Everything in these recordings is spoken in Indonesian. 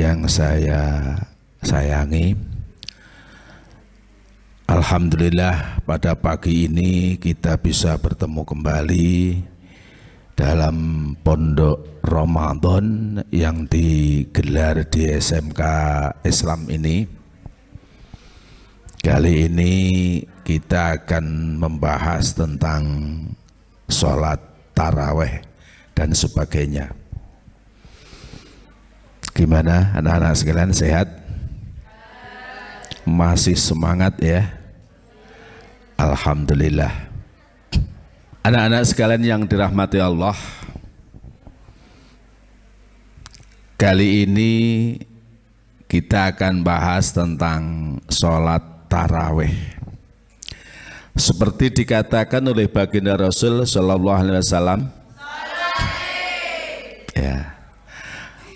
yang saya sayangi, alhamdulillah pada pagi ini kita bisa bertemu kembali dalam pondok Ramadan yang digelar di SMK Islam ini. Kali ini kita akan membahas tentang sholat taraweh dan sebagainya. Gimana anak-anak sekalian, sehat? Masih semangat ya? Alhamdulillah. Anak-anak sekalian yang dirahmati Allah, kali ini kita akan bahas tentang sholat taraweh. Seperti dikatakan oleh baginda Rasul Shallallahu Alaihi Wasallam, ya,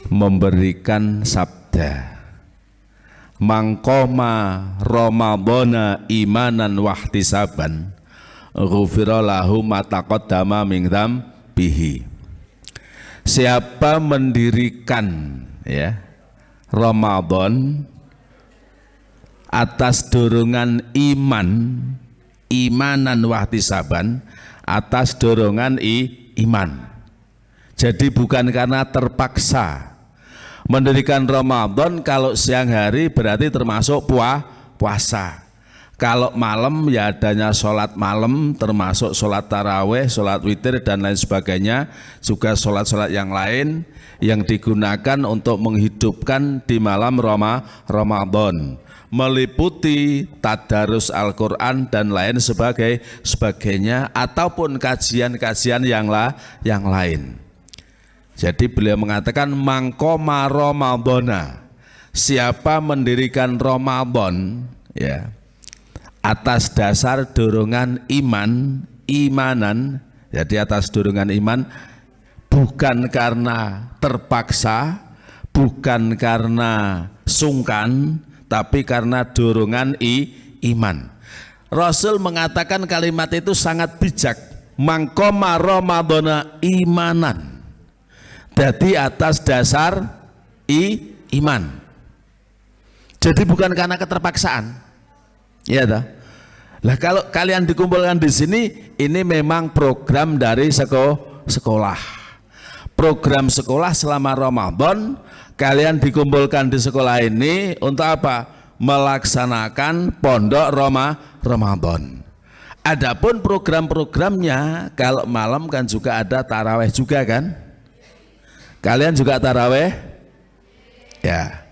memberikan sabda, mangkoma Ramadhana imanan wahtisaban ghufira lahu ma taqaddama min dzambihi. Siapa mendirikan ya Ramadan atas dorongan imanan wahtisaban, atas dorongan iman. Jadi bukan karena terpaksa. Mendirikan Ramadan kalau siang hari berarti termasuk puasa. Kalau malam ya adanya sholat malam, termasuk sholat taraweh, sholat witir dan lain sebagainya. Juga sholat-sholat yang lain yang digunakan untuk menghidupkan di malam Ramadan, meliputi tadarus Al-Quran dan lain sebagainya, ataupun kajian-kajian yang lain. Jadi beliau mengatakan mangkoma Ramadhana, siapa mendirikan Ramadan ya atas dasar dorongan imanan, jadi atas dorongan iman, bukan karena terpaksa, bukan karena sungkan, tapi karena dorongan iman. Rasul mengatakan kalimat itu sangat bijak, mangkoma Ramadhana imanan, jadi atas dasar iman. Jadi bukan karena keterpaksaan, ya toh. Lah kalau kalian dikumpulkan di sini, ini memang program dari sekolah. Program sekolah selama Ramadan, kalian dikumpulkan di sekolah ini untuk apa? Melaksanakan pondok Ramadan. Adapun program-programnya, kalau malam kan juga ada taraweh juga kan? Kalian juga taraweh? Ya.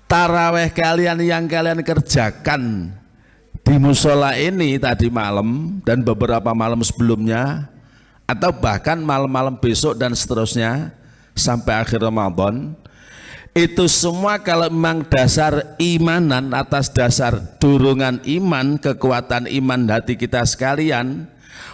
Taraweh kalian yang kalian kerjakan di musola ini tadi malam dan beberapa malam sebelumnya, atau bahkan malam-malam besok dan seterusnya sampai akhir Ramadan, itu semua kalau memang dasar imanan, atas dasar dorongan iman, kekuatan iman hati kita sekalian,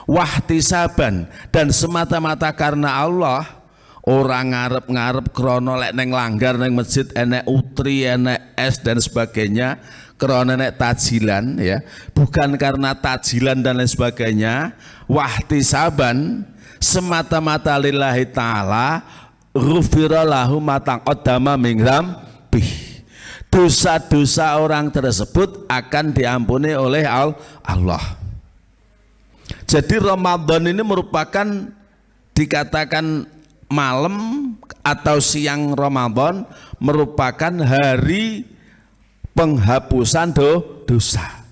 wahtisaban, dan semata-mata karena Allah. Orang ngarep-ngarep krono lek neng langgar neng masjid enek utri, enek es dan sebagainya, krono enek tajilan ya, bukan karena tajilan dan lain sebagainya, wahtisaban, semata-mata lillahi ta'ala, ghufira lahu ma taqaddama min dzambihi. Dosa-dosa orang tersebut akan diampuni oleh Allah. Jadi Ramadan ini merupakan, dikatakan malam atau siang Ramadan, merupakan hari penghapusan dosa.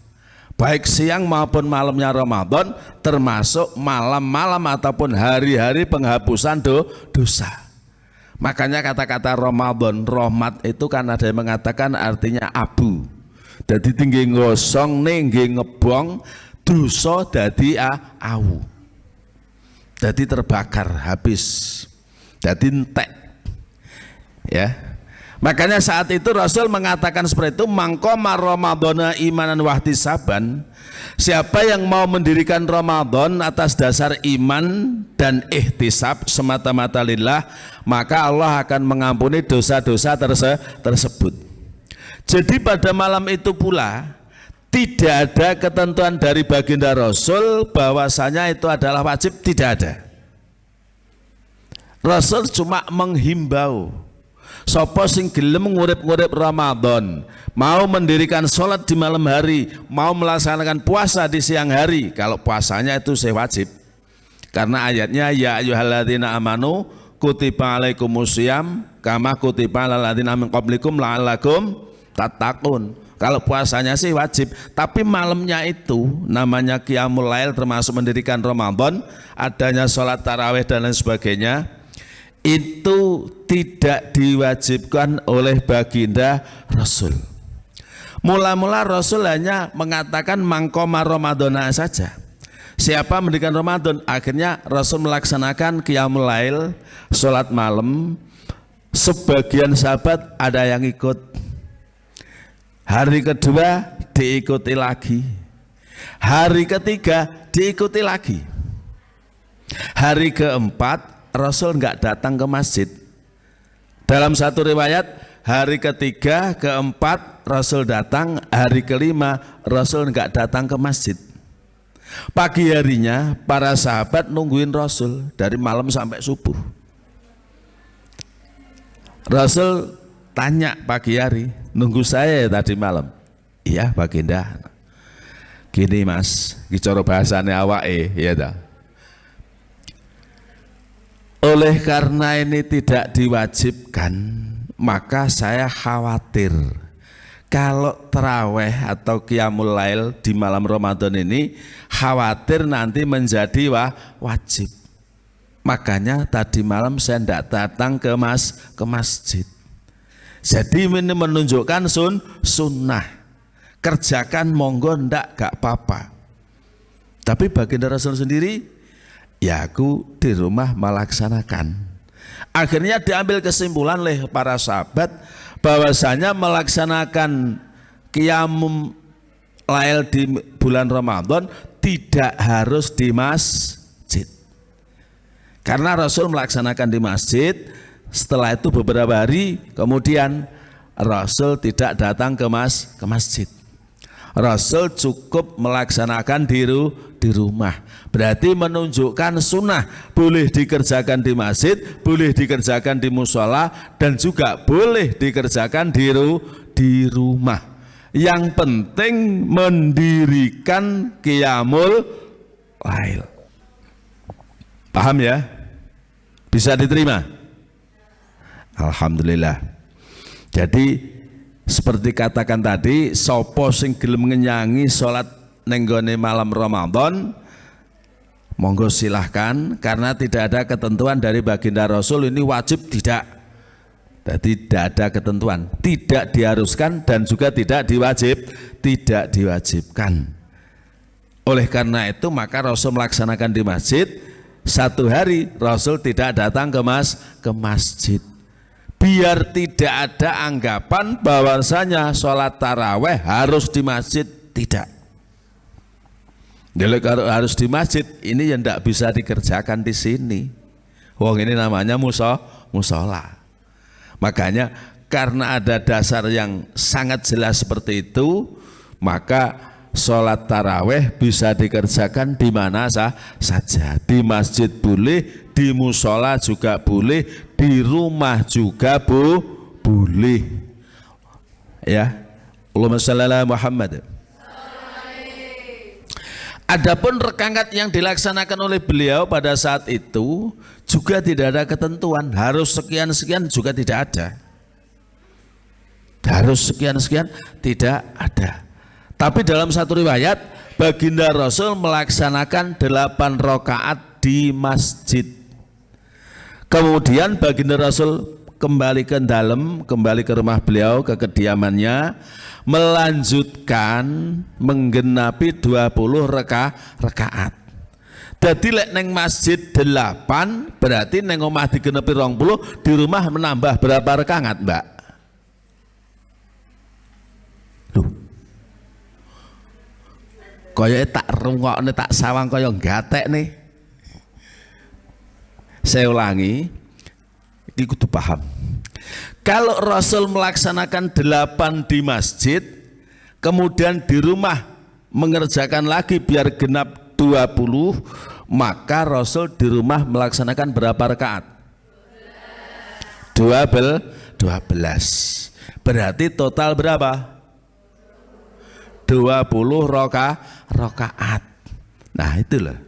Baik siang maupun malamnya Ramadan, termasuk malam-malam ataupun hari-hari penghapusan dosa. Makanya kata-kata Ramadan, rahmat itu kan ada yang mengatakan artinya abu. Jadi tinggi ngosong, tinggi ngebong, dosa dadi awu. Jadi terbakar, habis. Jadi entek ya. Makanya saat itu Rasul mengatakan seperti itu, mangkoma Ramadhana imanan wahtisaban, siapa yang mau mendirikan Ramadan atas dasar iman dan ihtisab semata-mata lillah, maka Allah akan mengampuni dosa-dosa tersebut. Jadi pada malam itu pula tidak ada ketentuan dari baginda Rasul bahwasanya itu adalah wajib, tidak ada. Rasul cuma menghimbau, Sapa sing gelem ngurip-ngurip Ramadan, mau mendirikan sholat di malam hari, mau melaksanakan puasa di siang hari. Kalau puasanya itu wajib. Karena ayatnya ya ayyuhalladzina amanu kutiba alaikumusiyam kama kutiba alal ladzina min qablikum la'allakum tattaqun. Kalau puasanya sih wajib, tapi malamnya itu namanya qiyamul lail, termasuk mendirikan Ramadan, adanya sholat tarawih dan lain sebagainya, itu tidak diwajibkan oleh baginda Rasul. Mula-mula Rasul hanya mengatakan mangkoma Ramadana saja. Siapa mendirikan Ramadan, akhirnya Rasul melaksanakan qiyamul lail, sholat malam. Sebagian sahabat ada yang ikut. Hari kedua diikuti lagi, hari ketiga diikuti lagi, hari keempat Rasul nggak datang ke masjid. Dalam satu riwayat hari ketiga, keempat Rasul datang, hari kelima Rasul nggak datang ke masjid. Pagi harinya para sahabat nungguin Rasul dari malam sampai subuh. Rasul tanya pagi hari, nunggu saya ya tadi malam? Iya baginda. Gini mas, bicara bahasane awake ya dah. Oleh karena ini tidak diwajibkan, maka saya khawatir kalau terawih atau qiyamul lail di malam Ramadan ini khawatir nanti menjadi wajib. Makanya tadi malam saya tidak datang ke masjid. Jadi ini menunjukkan sunnah. Kerjakan monggo ndak gak apa-apa. Tapi baginda Rasul sendiri, ya aku di rumah melaksanakan. Akhirnya diambil kesimpulan oleh para sahabat bahwasanya melaksanakan qiyamul lail di bulan Ramadan tidak harus di masjid. Karena Rasul melaksanakan di masjid. Setelah itu beberapa hari kemudian Rasul tidak datang ke masjid. Rasul cukup melaksanakan di rumah. Berarti menunjukkan sunnah, boleh dikerjakan di masjid, boleh dikerjakan di musola, dan juga boleh dikerjakan di rumah. Yang penting mendirikan qiyamul lail. Paham ya? Bisa diterima? Alhamdulillah. Jadi seperti katakan tadi, sopo sing gelem ngenyangi sholat nenggone malam Ramadan, monggo silahkan, karena tidak ada ketentuan dari baginda Rasul ini wajib, tidak. Jadi tidak ada ketentuan, tidak diharuskan dan juga tidak diwajibkan. Oleh karena itu maka Rasul melaksanakan di masjid. Satu hari Rasul tidak datang ke masjid. Biar tidak ada anggapan bahwasanya sholat taraweh harus di masjid, tidak. Jadi kalau harus di masjid, ini yang tidak bisa dikerjakan di sini. Wong ini namanya musola. Makanya karena ada dasar yang sangat jelas seperti itu, maka sholat taraweh bisa dikerjakan di mana saja. Di masjid boleh, di musola juga boleh, di rumah juga boleh. Ya, Allahumma shalli ala Muhammad. Adapun rakaat yang dilaksanakan oleh beliau pada saat itu juga tidak ada ketentuan, harus sekian-sekian juga tidak ada. Harus sekian-sekian tidak ada. Tapi dalam satu riwayat baginda Rasul melaksanakan 8 rakaat di masjid. Kemudian baginda Rasul kembali ke dalam, kembali ke rumah beliau, ke kediamannya, melanjutkan menggenapi 20 rakaat. Jadi lek neng masjid 8, berarti neng omah digenapi 20, di rumah menambah berapa rakaat, Mbak? Loh. Kaya tak rungokne, tak sawang kaya gatek nih. Saya ulangi, ini kudu paham. Kalau Rasul melaksanakan 8 di masjid, kemudian di rumah mengerjakan lagi biar genap 20, maka Rasul di rumah melaksanakan berapa rakaat? 12 12. Berarti total berapa? 20 rakaat. Nah itu loh.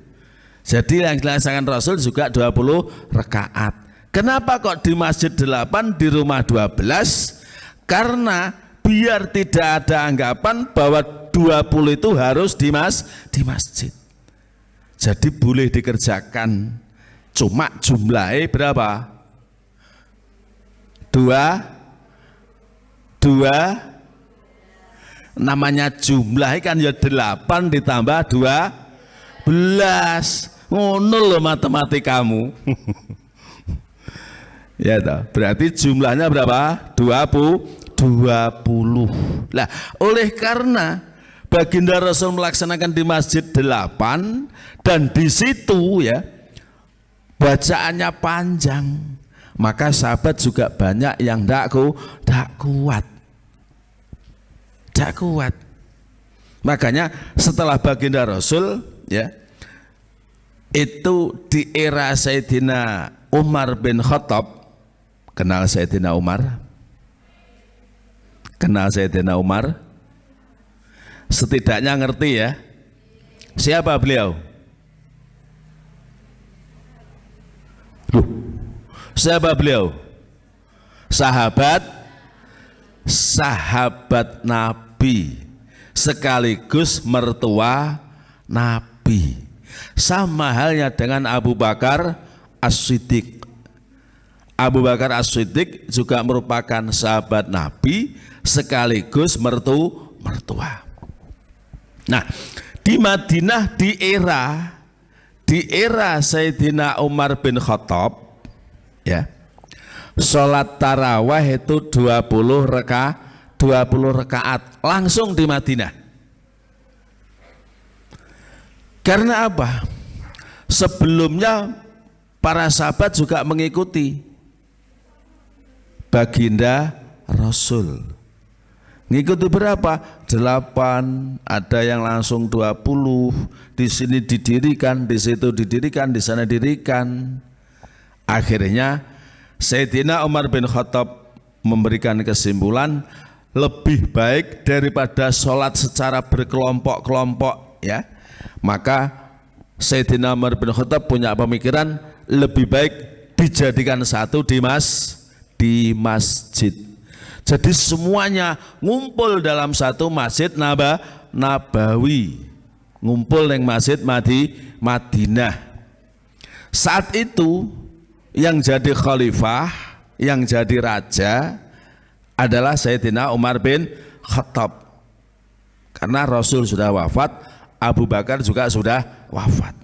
Jadi yang dilaksanakan Rasul juga 20 rakaat. Kenapa kok di masjid 8, di rumah 12? Karena biar tidak ada anggapan bahwa 20 itu harus di masjid. Jadi boleh dikerjakan. Cuma jumlahnya berapa? 2 namanya jumlah kan ya 8 ditambah 12. Ngono loh matematikamu. Ya toh, berarti jumlahnya berapa? 20. Lah, oleh karena baginda Rasul melaksanakan di masjid 8 dan di situ ya bacaannya panjang, maka sahabat juga banyak yang tidak kuat. Makanya setelah baginda Rasul ya itu di era Sayyidina Umar bin Khattab. Kenal Sayyidina Umar? Setidaknya ngerti ya. Siapa beliau? Siapa beliau? Sahabat Nabi sekaligus mertua Nabi. Sama halnya dengan Abu Bakar As-Siddiq. Abu Bakar As-Siddiq juga merupakan sahabat Nabi sekaligus mertua. Nah, di Madinah di era Sayyidina Umar bin Khattab ya, sholat tarawih itu 20 rakaat langsung di Madinah. Karena apa? Sebelumnya para sahabat juga mengikuti baginda Rasul. Ngikuti berapa? 8, ada yang langsung 20, di sini didirikan, di situ didirikan, di sana didirikan. Akhirnya Sayyidina Umar bin Khattab memberikan kesimpulan lebih baik daripada sholat secara berkelompok-kelompok ya. Maka Sayyidina Umar bin Khattab punya pemikiran lebih baik dijadikan satu di masjid. Jadi semuanya ngumpul dalam satu masjid Nabawi, ngumpul yang masjid Madinah. Saat itu yang jadi khalifah, yang jadi raja adalah Sayyidina Umar bin Khattab. Karena Rasul sudah wafat, Abu Bakar juga sudah wafat.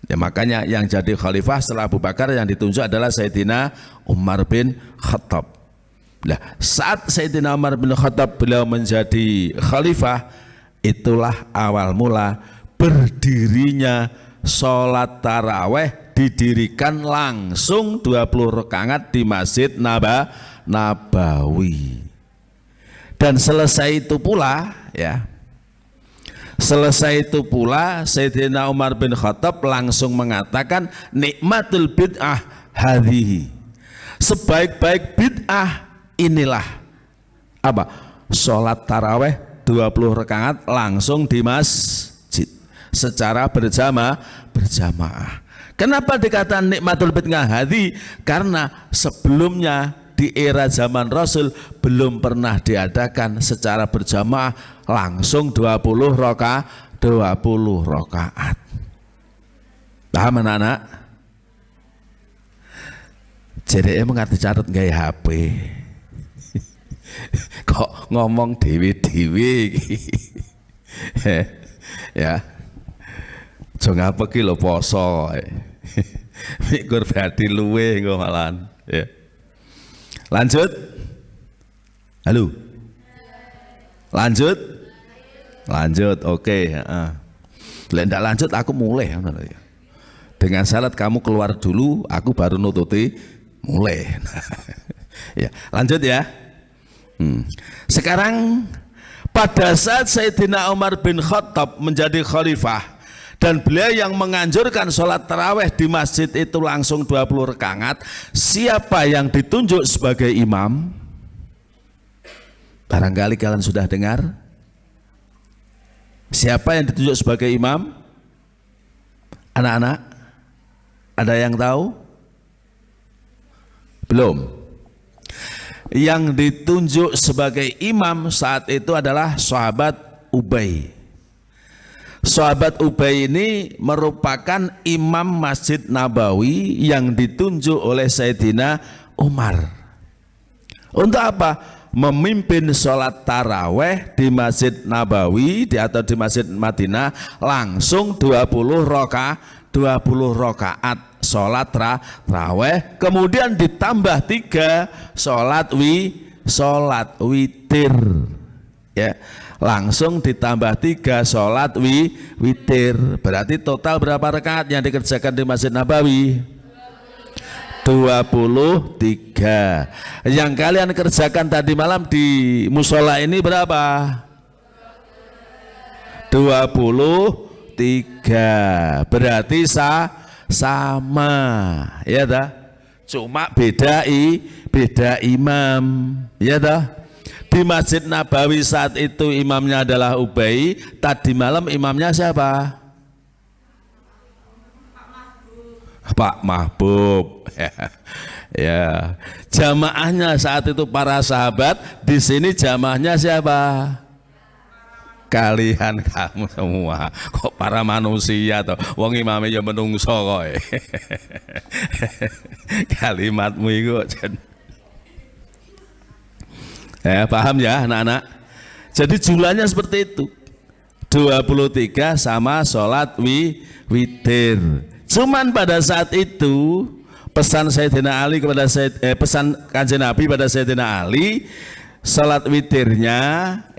Ya, makanya yang jadi khalifah setelah Abu Bakar yang ditunjuk adalah Sayyidina Umar bin Khattab. Nah, saat Sayyidina Umar bin Khattab beliau menjadi khalifah, itulah awal mula berdirinya sholat taraweh, didirikan langsung 20 rakaat di Masjid Nabawi. Dan selesai itu pula ya, Sayyidina Umar bin Khattab langsung mengatakan nikmatul bid'ah hadhihi, sebaik-baik bid'ah inilah apa? Sholat taraweh 20 rakaat langsung di masjid secara berjamaah. Kenapa dikatakan nikmatul bid'ah hadhihi? Karena sebelumnya di era zaman Rasul belum pernah diadakan secara berjamaah langsung 20 rakaat. Paham anak-anak? Jadi mengerti catat gaya HP. Kok ngomong dewi-dewi ya. Jangan apa ki lo poso. Mikir berarti luwe ngomalan ya. Lanjut. Halo. Lanjut. Oke. Lek ndak lanjut aku mulai. Dengan syarat kamu keluar dulu, aku baru nututi mulai. Ya, lanjut ya. Sekarang pada saat Sayyidina Umar bin Khattab menjadi khalifah Dan beliau yang menganjurkan sholat taraweh di masjid itu langsung 20 rakaat. Siapa yang ditunjuk sebagai imam? Barangkali kalian sudah dengar. Siapa yang ditunjuk sebagai imam? Anak-anak, ada yang tahu? Belum. Yang ditunjuk sebagai imam saat itu adalah sahabat Ubay. Sahabat Ubay ini merupakan imam Masjid Nabawi yang ditunjuk oleh Sayyidina Umar. Untuk apa? Memimpin sholat taraweh di Masjid Nabawi atau di Masjid Madinah langsung 20 rakaat sholat taraweh, kemudian ditambah 3 sholat witir, ya. Langsung ditambah 3 sholat witir. Berarti total berapa rakaat yang dikerjakan di Masjid Nabawi? 23. Yang kalian kerjakan tadi malam di musola ini berapa? 23. Berarti sama, ya dah. Cuma beda imam, ya dah. Di Masjid Nabawi saat itu imamnya adalah Ubay. Tadi malam imamnya siapa? Pak Mahbub. Ya. Jamaahnya saat itu para sahabat. Di sini jamaahnya siapa? Kalian kamu semua. Kok para manusia toh? Wong imamnya ya menungso kok. Kalimatmu itu. Ya, paham ya anak-anak? Jadi jumlahnya seperti itu. 23 sama sholat witir. Cuman pada saat itu pesan Sayyidina Ali kepada pesan Kanjeng Nabi pada Sayyidina Ali, sholat witirnya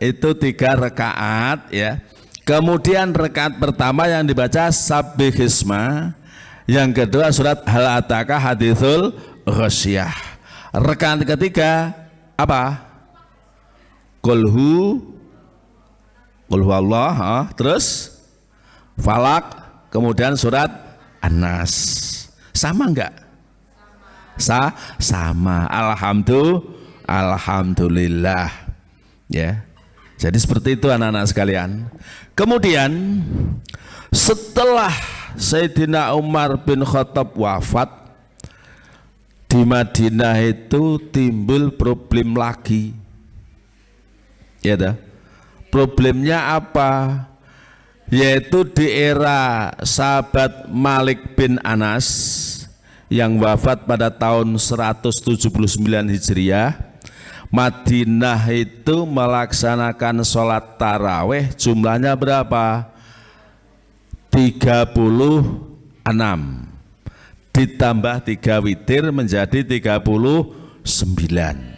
itu 3 rakaat, ya. Kemudian rakaat pertama yang dibaca Sabbihisma, yang kedua surat Hal Ataka Haditsul Ghasyiyah. Rakaat ketiga apa? Qul huwallah, terus Falak, kemudian surat An-Nas. Sama enggak? Sama. Alhamdulillah. Ya. Jadi seperti itu anak-anak sekalian. Kemudian setelah Sayyidina Umar bin Khattab wafat, di Madinah itu timbul problem lagi. Ya dah. Problemnya apa? Yaitu di era sahabat Malik bin Anas yang wafat pada tahun 179 Hijriah, Madinah itu melaksanakan sholat taraweh jumlahnya berapa? 36 ditambah 3 witir menjadi 39.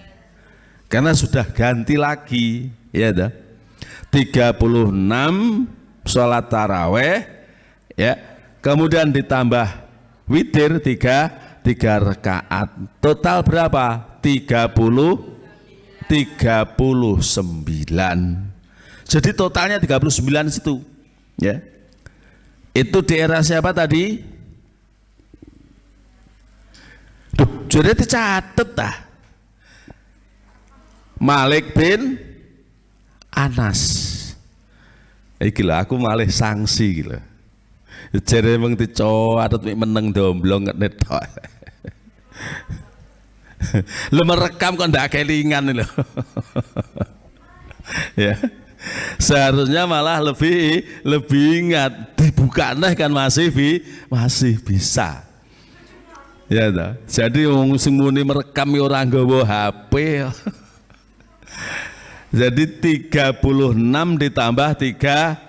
Karena sudah ganti lagi, ya dah. 36 sholat taraweh, ya. Kemudian ditambah witir 3 rakaat. Total berapa? 39. Jadi totalnya 39 situ, ya. Itu di era siapa tadi? Duh, jadi dicatat dah. Malik bin Anas. Iki lho aku malih sanksi iki lho. Jare mung dicoatet meneng domblong netok. Lu merekam kok ndak kelingan lho. Ya. Seharusnya malah lebih ingat, dibuka nah kan masih bisa. Ya toh. Jadi wong sing muni merekam ora nggawa HP. Jadi 36 ditambah 3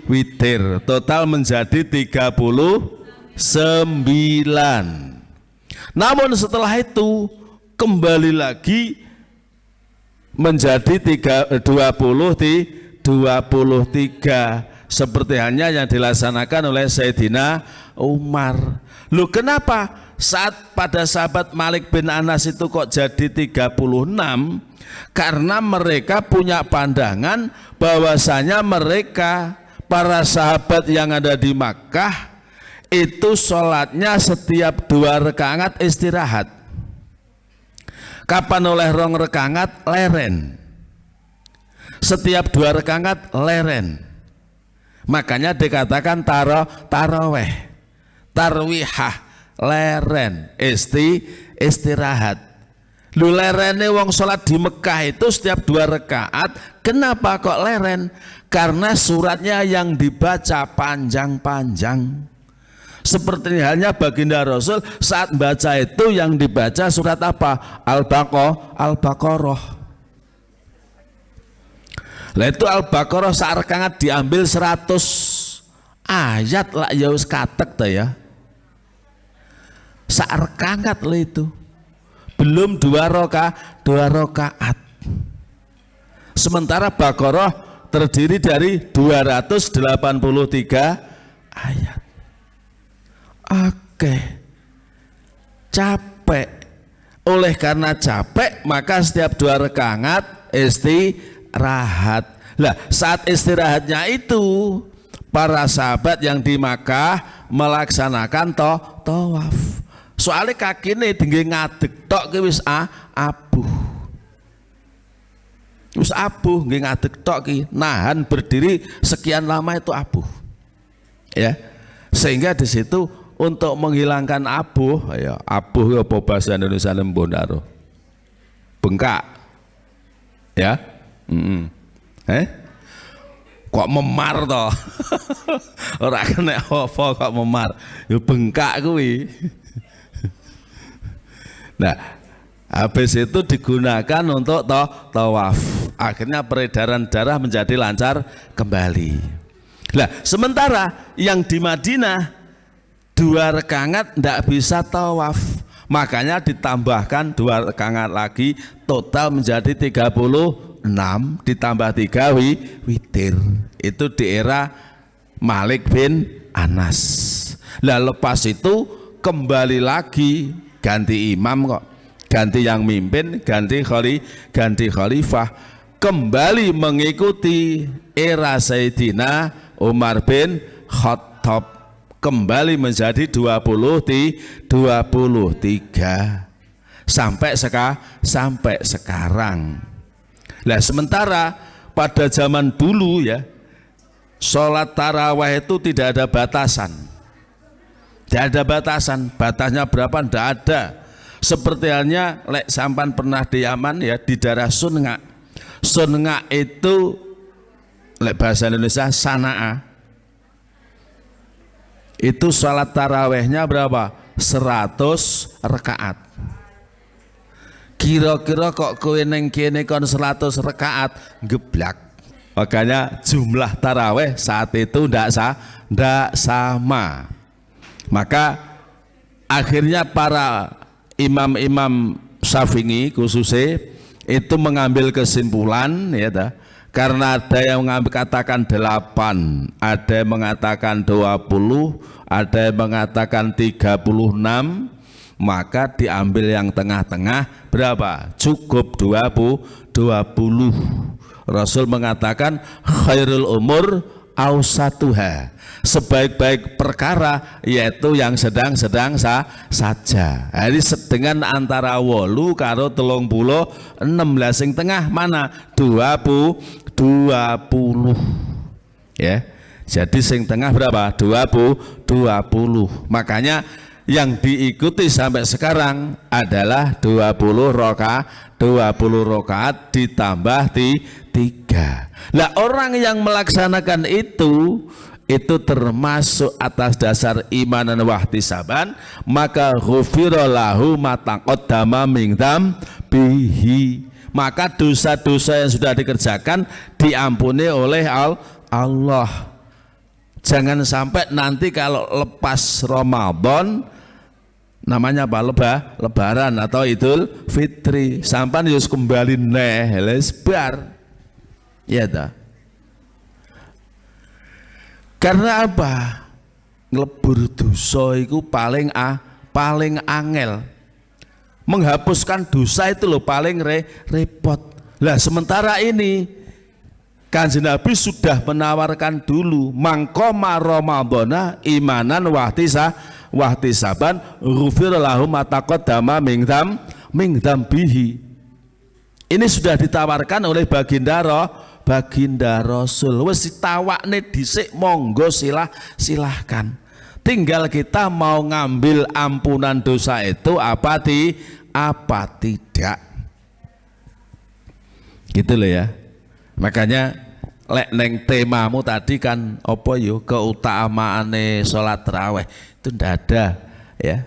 witir, total menjadi 39. Namun setelah itu kembali lagi menjadi 23 seperti hanya yang dilaksanakan oleh Sayyidina Umar. Loh kenapa pada sahabat Malik bin Anas itu kok jadi 36? Karena mereka punya pandangan bahwasanya mereka para sahabat yang ada di Makkah itu sholatnya setiap 2 rakaat istirahat. Kapan oleh 2 rakaat leren, setiap 2 rakaat leren. Makanya dikatakan taraweh, tarwihah, leren, istirahat. Lu lerene wong sholat di Mekah itu setiap 2 rakaat. Kenapa kok leren? Karena suratnya yang dibaca panjang-panjang. Seperti halnya baginda Rasul saat baca itu yang dibaca surat apa? Al-Baqarah. Lah itu Al-Baqarah sak rakaat diambil 100 ayat lah ya wis katek ta ya. Sak rakaat lah itu. Belum 2 rakaat. Sementara Baqarah terdiri dari 283 ayat. Oke. Capek. Oleh karena capek maka setiap 2 rakaat istirahat. Lah saat istirahatnya itu para sahabat yang di Makkah melaksanakan tawaf. Soalnya kaki ini tinggi ngadeg tok ki wis abuh. Wis abuh nggih ngadeg tok ki, nahan berdiri sekian lama itu abuh. Ya. Sehingga di situ untuk menghilangkan abuh, ya abuh apa bahasa Indonesia lembondaro. Bengkak. Ya. Kok memar toh? Ora kena apa kok memar. Ya bengkak kuwi. Nah, habis itu digunakan untuk tawaf. Akhirnya peredaran darah menjadi lancar kembali. Nah, sementara yang di Madinah 2 rakaat tidak bisa tawaf. Makanya ditambahkan 2 rakaat lagi, total menjadi 36 ditambah 3 witir. Itu di era Malik bin Anas. Nah, lepas itu kembali lagi ganti imam kok, ganti yang mimpin, ganti khalifah, kembali mengikuti era Sayyidina Umar bin Khattab, kembali menjadi 23 sampai sekarang. Nah, sementara pada zaman dulu ya, sholat tarawih itu tidak ada batasan. Tidak ada batasan, batasnya berapa tidak ada. Seperti halnya lek sampan pernah di Yaman ya, di daerah Sunga. Sunga itu lek bahasa Indonesia Sana'a. Itu sholat tarawihnya berapa? 100 rakaat. Kira-kira kok kowe neng kene kon 100 rakaat geblak. Makanya jumlah tarawih saat itu ndak sama. Maka akhirnya para imam-imam Syafi'i khususnya itu mengambil kesimpulan ya, karena ada yang katakan 8, ada yang mengatakan 20, ada yang mengatakan 36, maka diambil yang tengah-tengah berapa? Cukup 20. Rasul mengatakan khairul umur ausatuha, sebaik-baik perkara yaitu yang sedang-sedang saja. Jadi sedengan antara 8 karo 36 sing tengah mana? 20 ya. Jadi sing tengah berapa? 20. Makanya yang diikuti sampai sekarang adalah 20 rakaat ditambah 3. Nah, orang yang melaksanakan itu termasuk atas dasar iman dan wahtisaban, maka ghufira lahu ma taqaddama min dzambihi, maka dosa-dosa yang sudah dikerjakan diampuni oleh Allah. Jangan sampai nanti kalau lepas Ramadan, namanya apa? Lebaran atau Idul Fitri, sampan yus kembali lesbar. Ya dah. Karena apa? Nglebur dosa itu paling angel. Menghapuskan dosa itu loh paling repot. Lah sementara ini Kanjeng Nabi sudah menawarkan dulu, mangkoma Ramadhana imanan wahtisaban ghufir lahu ma taqaddama min dzambihi. Ini sudah ditawarkan oleh baginda Rasul. Wis ditawakne dhisik, monggo silahkan. Tinggal kita mau ngambil ampunan dosa itu apa tidak. Gitu loh ya. Makanya lek neng temamu tadi kan apa yo keutamaane sholat tarawih itu ndak ada ya.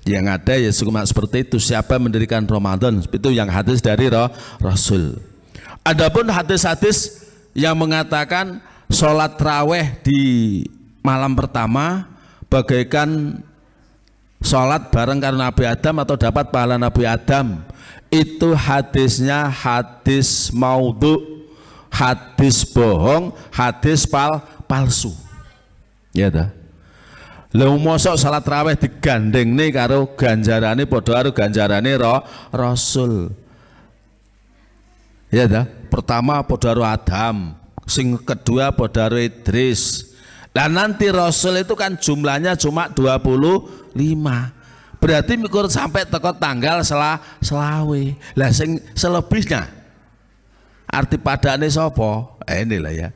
Yang ada ya cuma seperti itu, siapa mendirikan Ramadan itu yang hadis dari Rasul. Adapun hadis-hadis yang mengatakan sholat tarawih di malam pertama bagaikan sholat bareng karena Nabi Adam atau dapat pahala Nabi Adam, itu hadisnya hadis maudhu, hadis bohong, hadis palsu. Ya dah. Lha mosok salat raweh digandeng nih karo ganjarane padha karo ganjarane Rasul. Ya dah. Pertama padha karo Adam, sing kedua padha karo Idris. Dan nanti Rasul itu kan jumlahnya cuma 25. Berarti mikir sampai teko tanggal selawe. Lah sing selebihnya arti padane sapa? Inilah ya.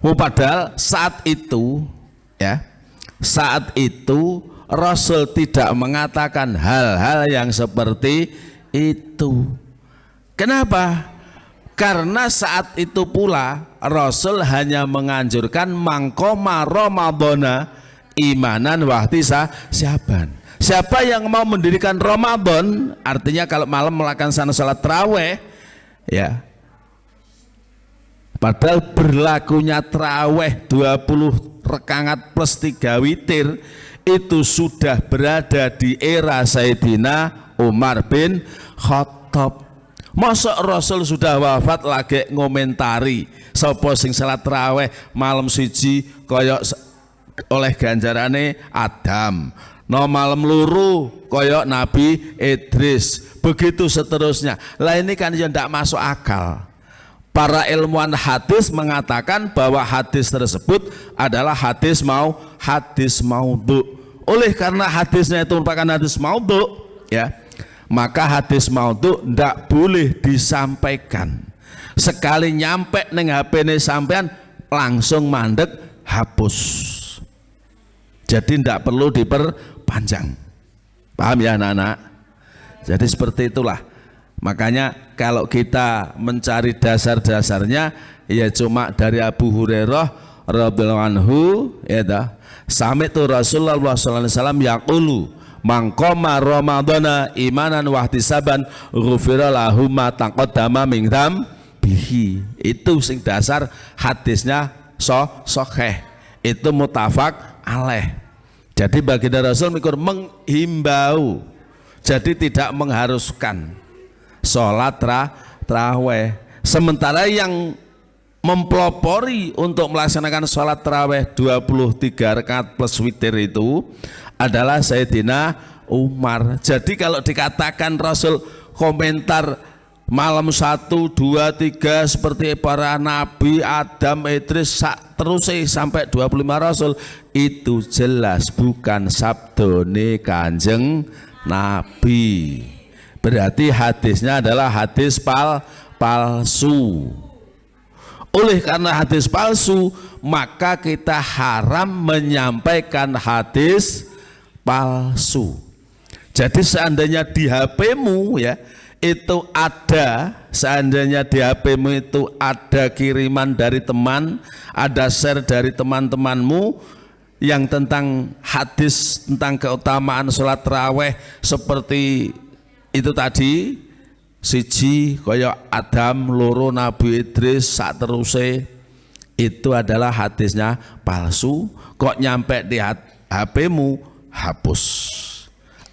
Padahal saat itu ya, saat itu Rasul tidak mengatakan hal-hal yang seperti itu. Kenapa? Karena saat itu pula Rasul hanya menganjurkan mangkoma Ramadhana imanan wahtisaban. Siapa yang mau mendirikan Ramadan, artinya kalau malam melaksanakan salat tarawih ya. Padahal berlakunya tarawih 20 rakaat plus 3 witir itu sudah berada di era Sayyidina Umar bin Khattab. Masa Rasul sudah wafat lagi ngomentari sapa sing salat tarawih malam siji kaya oleh ganjarane Adam, no malam luru kaya Nabi Idris, begitu seterusnya. Lah ini kan yang tidak masuk akal. Para ilmuwan hadis mengatakan bahwa hadis tersebut adalah hadis maudhu. Oleh karena hadisnya itu merupakan hadis maudhu ya, maka hadis maudhu tidak boleh disampaikan. Sekali nyampe neng HP-ne sampean langsung mandek hapus. Jadi tidak perlu diperpanjang. Paham ya anak-anak? Jadi seperti itulah. Makanya kalau kita mencari dasar-dasarnya ya cuma dari Abu Hurairah radhiyallahu anhu ya dah. Sami'tu Rasulullah sallallahu alaihi wasallam yaqulu mangkoma Ramadhana imanan wahtisaban ghufira lahu ma taqaddama min dzambihi. Itu sing dasar hadisnya sahih. Itu muttafaq alaih. Jadi baginda Rasul mikir menghimbau. Jadi tidak mengharuskan sholat taraweh. Sementara yang mempelopori untuk melaksanakan sholat taraweh 23 rakaat plus witir itu adalah Sayyidina Umar. Jadi kalau dikatakan Rasul komentar malam 1, 2, 3 seperti para Nabi Adam, Idris terus sampai 25 Rasul, itu jelas bukan sabdone Kanjeng Nabi. Berarti hadisnya adalah hadis palsu. Oleh karena hadis palsu, maka kita haram menyampaikan hadis palsu. Jadi seandainya di HP-mu ya itu ada, seandainya di HP-mu itu ada kiriman dari teman, ada share dari teman-temanmu yang tentang hadis tentang keutamaan sholat tarawih seperti itu tadi, siji kaya Adam, loro Nabi Idris, sak teruse, itu adalah hadisnya palsu. Kok nyampe di HP-mu, hapus.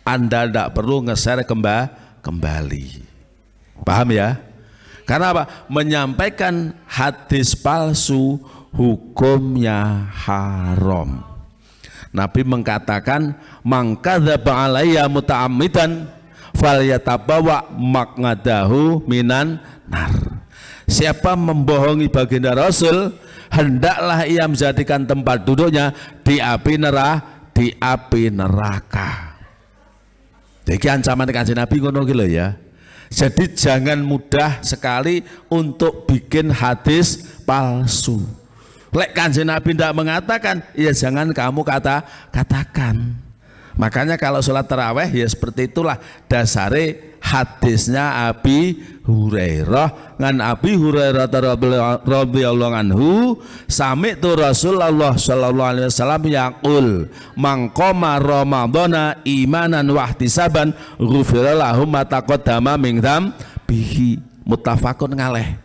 Anda tidak perlu nge-share kembali. Paham ya? Karena apa? Menyampaikan hadis palsu hukumnya haram. Nabi mengatakan mangkadzaba alayya muta'ammidan falyatabawa maq'adahu minan nar. Siapa membohongi baginda Rasul, hendaklah ia menjadikan tempat duduknya di api neraka. Jadi ancaman Kanjeng Nabi ngono gitu ya. Jadi jangan mudah sekali untuk bikin hadis palsu. Lek Kanjeng Nabi tidak mengatakan, ya jangan kamu katakan. Makanya kalau sholat taraweh ya seperti itulah dasare hadisnya Abi Hurairah. Ngan Abi Hurairah radhiyallahu anhu sami tu Rasulullah sallallahu alaihi wasallam yaqul mangqama ramadhana imanan wa ihtisaban ghufira lahu ma taqaddama min dzambihi. Muttafaqun ngaleh.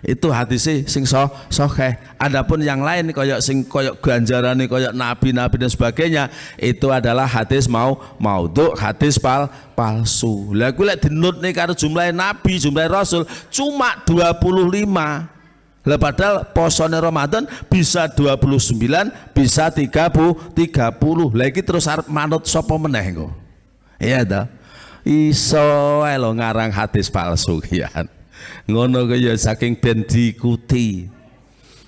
Itu hadisnya sing sahih. Adapun yang lain koyok sing koyok ganjarane koyok nabi-nabi dan sebagainya itu adalah hadis maudhu, hadis palsu. Lah kuwi lek dinutne karo jumlah nabi, jumlah rasul cuma 25. Lah padahal posone Ramadan bisa 29, bisa 30. Lah iki terus arep manut sapa meneh engko. Iya ta? Iso ae lho ngarang hadis palsu kian. Ngono kaya saking ben diikuti.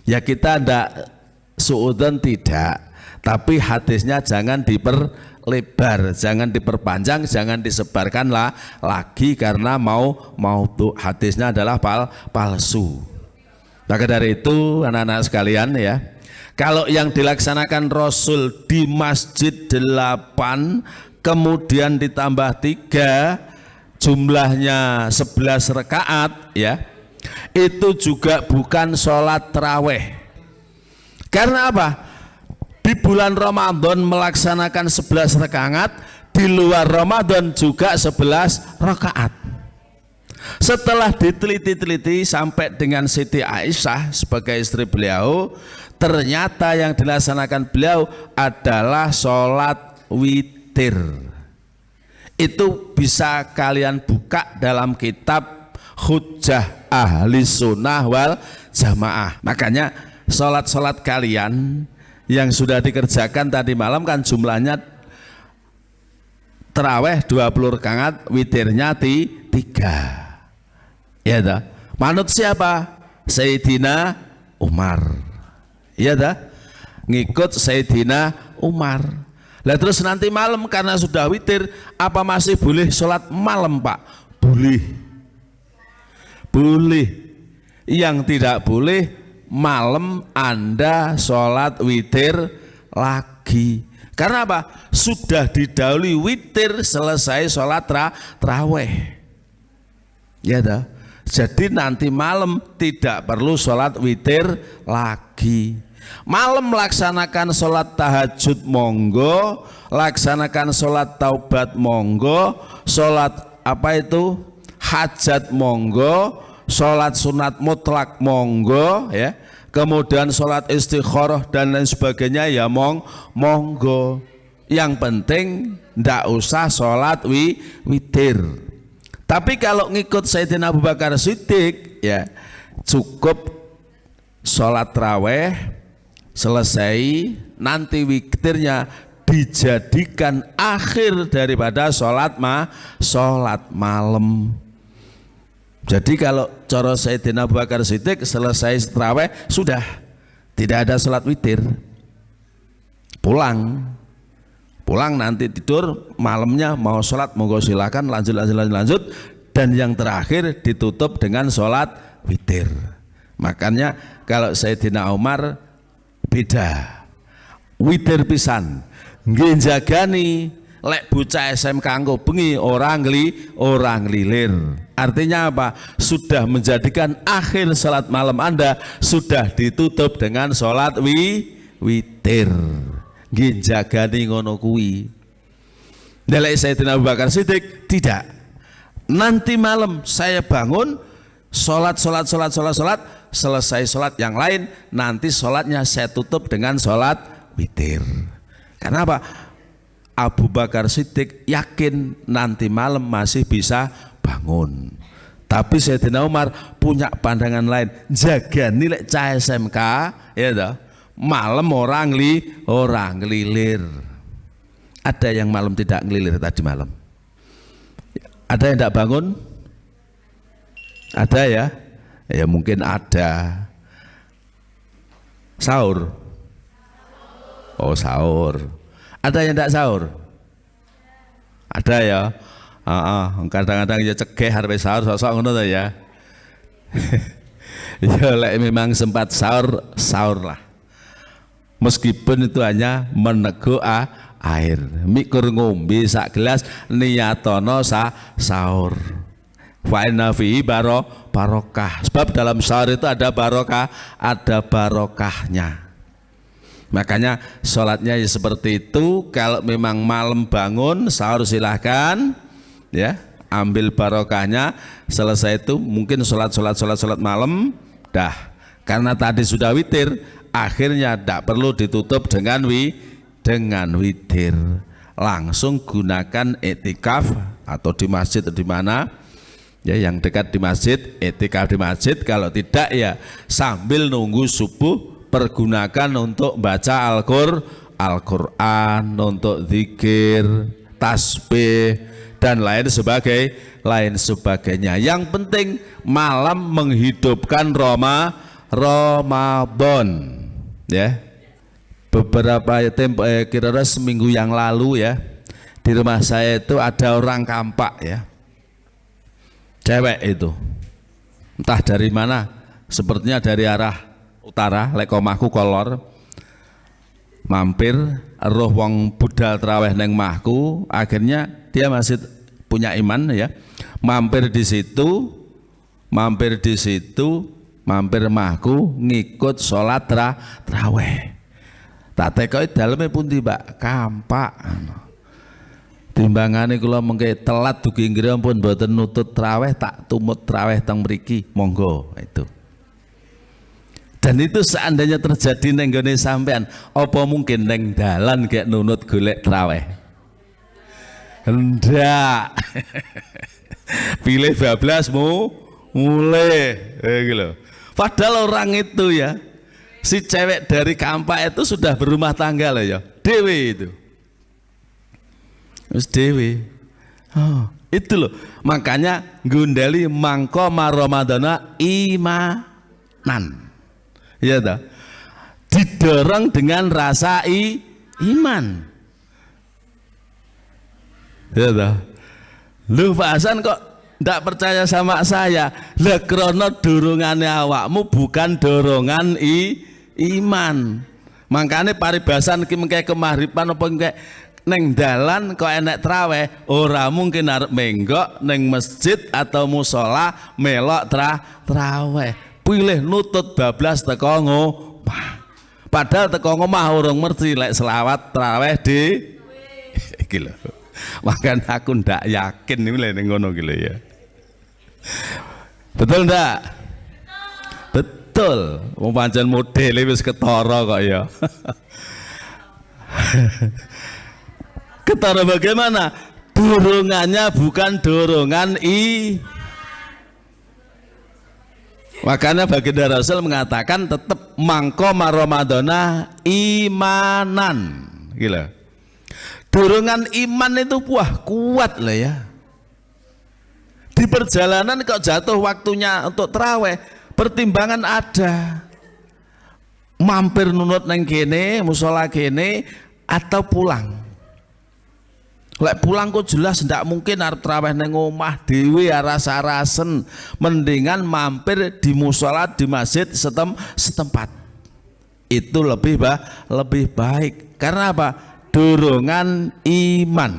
Ya kita ndak suudzon tidak, tapi hadisnya jangan diperlebar, jangan diperpanjang, jangan disebarkan lagi karena mau hadisnya adalah palsu. Maka dari itu anak-anak sekalian ya, kalau yang dilaksanakan Rasul di Masjid 8 kemudian ditambah 3 jumlahnya 11 rakaat ya, itu juga bukan sholat taraweh. Karena apa? Di bulan Ramadan melaksanakan 11 rakaat, di luar Ramadan juga 11 rakaat. Setelah diteliti-teliti sampai dengan Siti Aisyah sebagai istri beliau, ternyata yang dilaksanakan beliau adalah sholat witir. Itu bisa kalian buka dalam kitab Hujjah Ahli Sunnah wal Jamaah. Makanya sholat kalian yang sudah dikerjakan tadi malam kan jumlahnya taraweh 20 rakaat, witirnya 3. Ya dah. Manut siapa? Sayyidina Umar. Ya dah. Ngikut Sayyidina Umar. Lah terus nanti malam karena sudah witir, apa masih boleh sholat malam Pak? Boleh. Boleh. Yang tidak boleh malam Anda sholat witir lagi. Karena apa? Sudah didahului witir selesai sholat taraweh. Ya dah. Jadi nanti malam tidak perlu sholat witir lagi. Malam laksanakan sholat tahajud monggo, laksanakan sholat taubat monggo, sholat apa itu hajat monggo, sholat sunat mutlak monggo ya, kemudian sholat istikharah dan lain sebagainya ya monggo. Yang penting ndak usah sholat witir. Tapi kalau ngikut Sayyidina Abu Bakar Siddiq ya cukup sholat taraweh selesai, nanti witirnya dijadikan akhir daripada sholat malam. Jadi kalau cara Sayyidina Abu Bakar Siddiq selesai taraweh sudah tidak ada sholat witir, pulang nanti tidur, malamnya mau sholat monggo silakan lanjut, dan yang terakhir ditutup dengan sholat witir. Makanya kalau Sayyidina Umar beda, witir pisan nggih jagani lek bocah SMK engko bengi orang ngelilir. Artinya apa? Sudah menjadikan akhir salat malam Anda sudah ditutup dengan salat witir. Nggih jagani ngono kuwi. Lek Sayyidina Abu Bakar Siddiq tidak. Nanti malam saya bangun sholat, selesai sholat yang lain, nanti sholatnya saya tutup dengan sholat witir. Karena apa? Abu Bakar Siddiq yakin nanti malam masih bisa bangun. Tapi Sayyidina Umar punya pandangan lain. Jaga nilai cah SMK, ya toh, malam orang ngelilir. Ada yang malam tidak ngelilir tadi malam? Ada yang tidak bangun? Ada ya? Ya mungkin ada. Sahur. Oh sahur. Ada yang tidak sahur? Ada ya. Kadang-kadang ya cegeh harus sahur sosok ngono ya. Ya lek memang sempat sahur, sahur lah. Meskipun itu hanya meneguk air. Mikir ngombe sak gelas niyatono sahur. Fa inna fihi barokah. Sebab dalam sahur itu ada barokah, ada barokahnya. Makanya sholatnya ya seperti itu. Kalau memang malam bangun sahur silahkan ya, ambil barokahnya. Selesai itu mungkin sholat malam dah, karena tadi sudah witir, akhirnya tidak perlu ditutup dengan witir, langsung gunakan etikaf atau di masjid atau di mana ya, yang dekat di masjid etikaf di masjid. Kalau tidak ya sambil nunggu subuh pergunakan untuk baca Al-Quran, untuk zikir, tasbih dan lain sebagainya. Yang penting malam menghidupkan Ramadan ya. Beberapa kira-kira seminggu yang lalu ya, di rumah saya itu ada orang kampak ya, cewek itu entah dari mana, sepertinya dari arah utara, lek omahku kolor, mampir roh wong budal traweh neng mahku. Akhirnya dia masih punya iman ya, mampir di situ, mampir mahku ngikut sholat traweh. Tak tekoki daleme pundi, Mbak? Kampak. Timbangane kula mengke telat dugi ngira pun mboten nutut traweh, tak tumut traweh teng mriki, monggo itu. Dan itu seandainya terjadi neng gone sampean, apa mungkin neng dalan kayak nunut golek traweh? Hendak. Pilih bablasmu mulai gitu. Padahal orang itu ya, si cewek dari kampak itu sudah berumah tangga loh ya, dewe itu. Terus dewe. Oh, itu loh. Makanya gundali mangko Ramadana imanan. Ya toh, didorong dengan rasa iman. Ya toh, lu Pak Hasan kok tidak percaya sama saya? Lah krono dorongannya awakmu bukan dorongan iman. Makanya paribasan ki mengke kemahriban apa mengke neng dalan kok enek traweh, ora mungkin arep menggok neng masjid atau musola melok traweh. Pilih nutut bablas teko ngomah. Padahal teko ngomah urung ngerti lek selawat traweh di iki lho. Makanya aku ndak yakin iki lek ngono iki lho ya. Betul ndak? Betul. Wong pancen modele wis ketara kok ya. Ketara bagaimana? Dorongannya bukan dorongan Makanya baginda Rasul mengatakan tetap mangko Ramadana imanan, gila. Dorongan iman itu kuat lah ya. Di perjalanan kok jatuh waktunya untuk terawih, pertimbangan ada. Mampir nunut neng kene, musola kene, atau pulang. Lek pulang kok jelas ndak mungkin arep traweh nang omah dhewe aras-arasen, mendingan mampir di musala di masjid setempat. Itu lebih baik. Karena apa? Dorongan iman.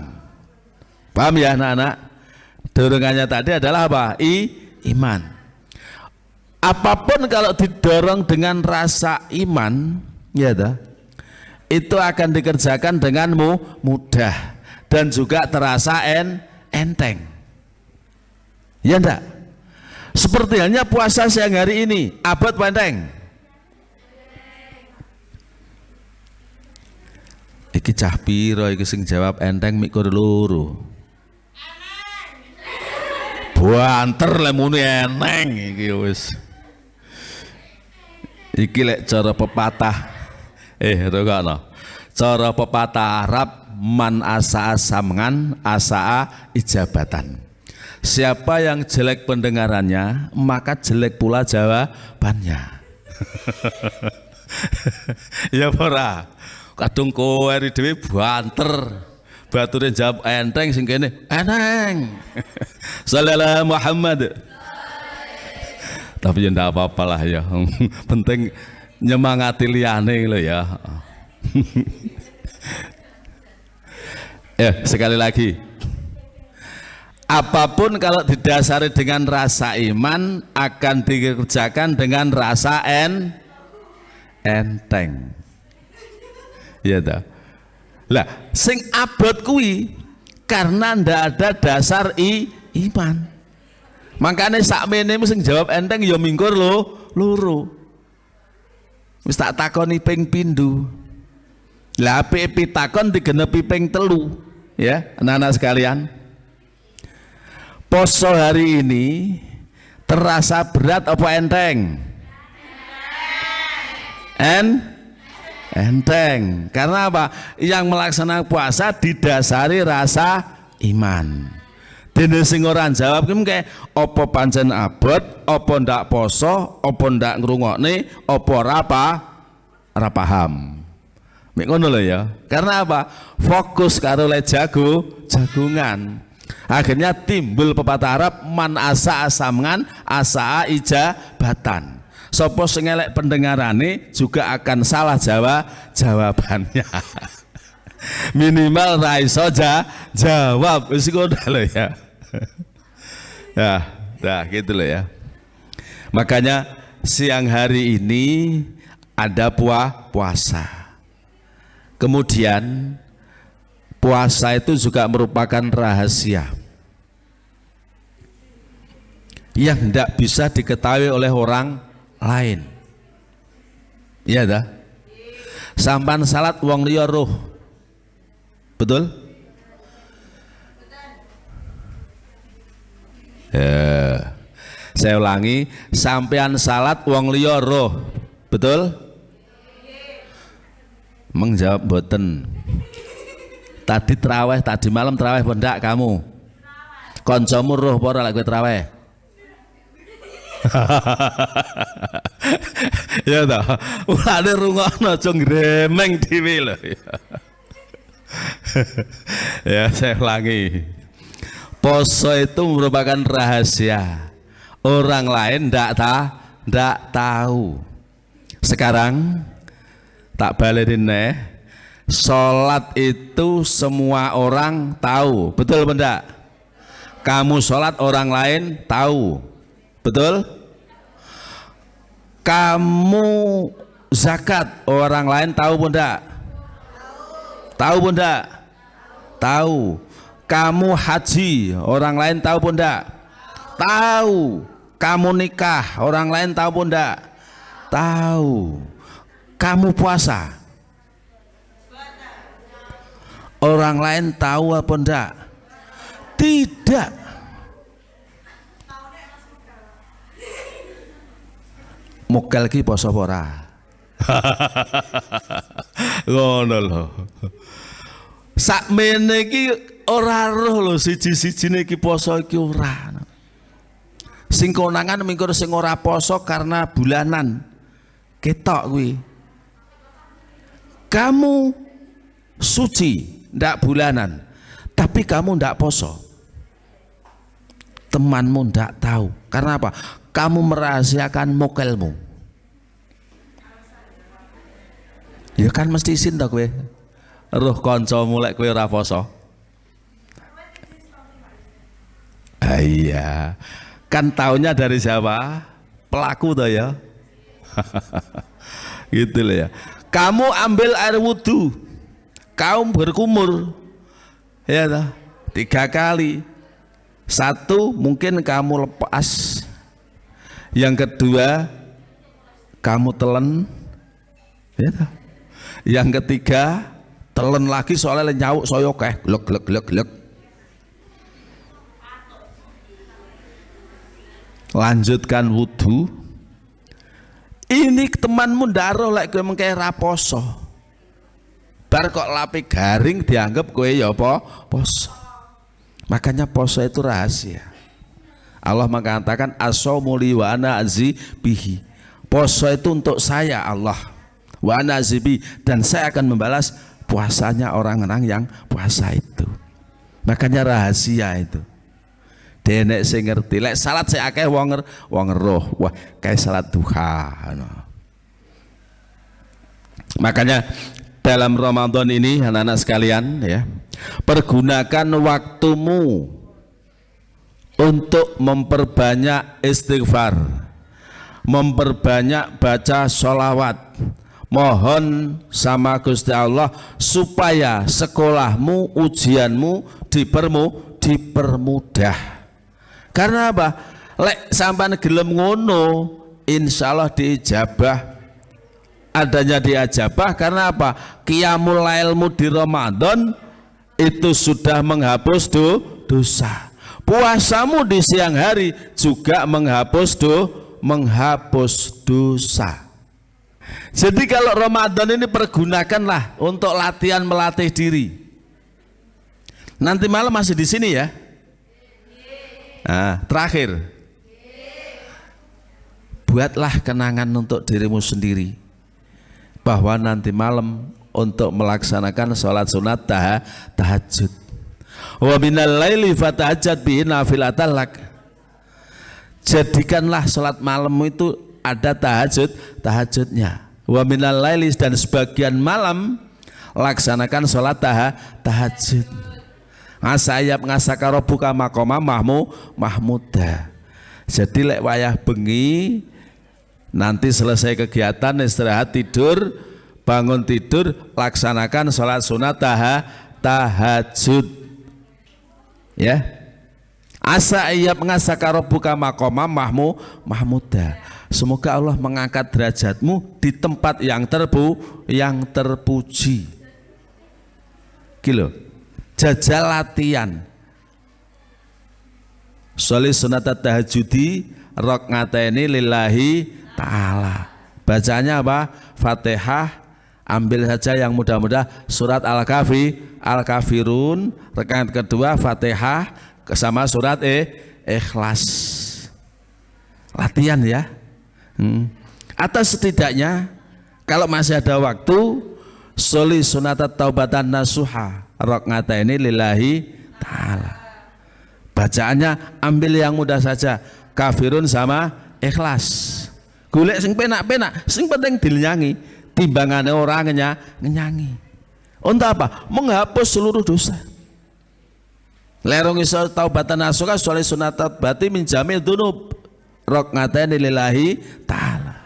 Paham ya anak-anak? Dorongannya tadi adalah apa? Iman. Apapun kalau didorong dengan rasa iman, ya dah, itu akan dikerjakan dengan mudah. Dan juga terasa enteng. Ya enggak? Seperti halnya puasa siang hari ini, abot enteng. Iki cah piro iki sing jawab enteng mikir loro. Banter lemune enteng iki wis. Iki lek cara pepatah rokokno. Cara pepatah Arab man asa'a samngan asa'a ijabatan. Siapa yang jelek pendengarannya, maka jelek pula jawabannya. Ya ora. Kadung kowe dhewe banter. Bature jawab enteng sing kene enteng. Sallallahu Muhammad. Tapi ya ndak apa-apa lah ya. Penting nyemangati liyane lho ya. Ya, sekali lagi. Apapun kalau didasari dengan rasa iman akan dikerjakan dengan rasa enteng. Iya dah. Lah, sing abot kuwi karena ndak ada dasar iman. Makanya sakmene sing jawab enteng ya mingkur loro. Wis tak takoni ping pindho. Lah apik pitakon digenepi ping 3, ya, anak-anak sekalian. Poso hari ini terasa berat apa enteng? Enteng. Karena apa? Yang melaksanakan puasa didasari rasa iman. Dene sing ora jawab ki mengke apa pancen abot, apa ndak poso, apa ndak ngrungokne, apa ora paham. Mek ngono lho ya. Karena apa? Fokus karo le jagungan. Akhirnya timbul pepatah Arab man asa asamngan asa ijabatan. Sopo sing elek pendengarane juga akan salah jawabannya. Minimal ra iso jawab wis ngono lho ya. Ya, dah gitu loh ya. Makanya siang hari ini ada puasa. Kemudian puasa itu juga merupakan rahasia yang tidak bisa diketahui oleh orang lain. Iya dah. Sampan salat wong liya roh. Betul? Ya. Saya ulangi, sampean salat wong liya roh. Betul? Mengjawab boten. Tadi traweh, tadi malam traweh pendak kamu. Koncomu roh apa ora lek kowe traweh? Ya ta. Ulane rungokno aja gremeng dhewe lho. Ya, saya ulangi. Poso itu merupakan rahasia. Orang lain ndak tahu. Sekarang tak balerin neh. Sholat itu semua orang tahu, betul benda? Kamu sholat orang lain tahu, betul? Kamu zakat orang lain tahu benda? Tahu benda? Tahu. Kamu haji orang lain tahu benda? Tahu. Kamu nikah orang lain tahu benda? Tahu. Kamu puasa orang lain tahu apa enggak? Tidak. Mokel ki poso apa ora? Ngono lho. Sakmene iki ora roh lho siji-sijine iki poso iki ora. Sing konangan mingkur sing ora poso karena bulanan. Ketok kuwi. Kamu suci ndak bulanan, tapi kamu ndak poso. Temanmu ndak tahu. Karena apa? Kamu merahasiakan mokelmu. Ya kan mesti isin ta kowe. Roh kancamu lek kowe ora poso. Iya. Kan taunya dari siapa? Pelaku toh ya. Gitu loh ya. Kamu ambil air wudhu, kaum berkumur, ya toh, 3 kali. 1 mungkin kamu lepas, yang kedua kamu telen, ya toh. Yang ketiga telen lagi soalnya nyauk soyokeh, glek. Lanjutkan wudhu. Ini temanmu ndaroh lek kowe mengke ra poso. Bar kok lapi garing dianggap kowe ya apa? Poso. Makanya poso itu rahasia. Allah mengatakan as-shaumu li wa ana azi bihi. Puasa itu untuk saya Allah. Wa ana azi bihi, dan saya akan membalas puasanya orang-orang yang puasa itu. Makanya rahasia itu. Denek sing ngerti. Lek salat sing akeh wong ngeruh. Wah, kayak salat duha. Makanya dalam Ramadan ini anak-anak sekalian ya, pergunakan waktumu untuk memperbanyak istighfar, memperbanyak baca sholawat, mohon sama Gusti Allah supaya sekolahmu, ujianmu dipermudah. Karena apa? Lek sampean gelem ngono, insya Allah diijabah. Adanya diijabah karena apa? Qiyamul lailmu di Ramadan itu sudah menghapus dosa. Puasamu di siang hari juga menghapus dosa. Jadi kalau Ramadan ini pergunakanlah untuk latihan melatih diri. Nanti malam masih di sini ya. Nah, terakhir, buatlah kenangan untuk dirimu sendiri bahwa nanti malam untuk melaksanakan sholat sunat tahajud. Wa minal laili fatahajjat bihi nafilatan lak. Jadikanlah sholat malam itu ada tahajudnya. Wa minal laili, dan sebagian malam laksanakan sholat tahajud. Ngasayap ngasaka rabbuka maqama mahmuda. Jadi lek wayah bengi nanti selesai kegiatan istirahat tidur, bangun tidur, laksanakan sholat sunat tahajud ya. Asa ayyab ngasaka rabbuka maqama mahmuda. Semoga Allah mengangkat derajatmu di tempat yang terpuji. Kilo jajal latihan sholli sunat tahajudi rakaataini lillahi ta'ala. Bacanya apa? Fatihah, ambil saja yang mudah-mudah, surat Al-Kafirun, rakaat kedua Fatihah sama surat Ikhlas. Latihan ya. Atau setidaknya kalau masih ada waktu, sholli sunat taubatan nasuha rakaataini lillahi ta'ala. Bacaannya ambil yang mudah saja, Kafirun sama Ikhlas. Golek sing penak-penak, sing penting dilnyangi, timbangane orang ngenyangi. Untuk apa? Menghapus seluruh dosa. Lerong iso taubatan nasuha sholli sunat taubati min jamil dunub rakaataini lillahi ta'ala.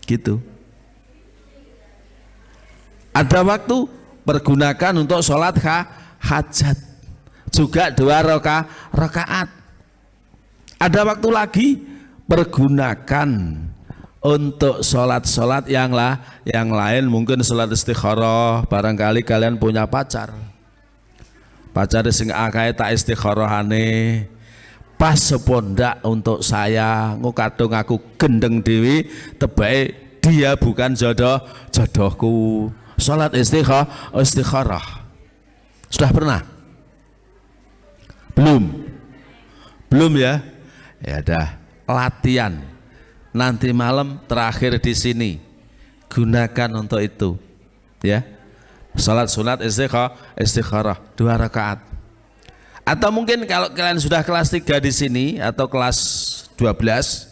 Gitu. Ada waktu, pergunakan untuk sholat hajat juga 2 rakaat. Ada waktu lagi, pergunakan untuk sholat yang lain, mungkin sholat istikharah. Barangkali kalian punya pacar sing akeh tak istikharahane pas sepondak untuk saya, ngukadung aku gendeng dewi, tebake dia bukan jodohku. Sholat istikharah sudah pernah? Belum ya? Ya dah, latihan. Nanti malam terakhir di sini, gunakan untuk itu ya. Sholat sunat istikharah 2 rakaat. Atau mungkin kalau kalian sudah kelas 3 di sini atau kelas 12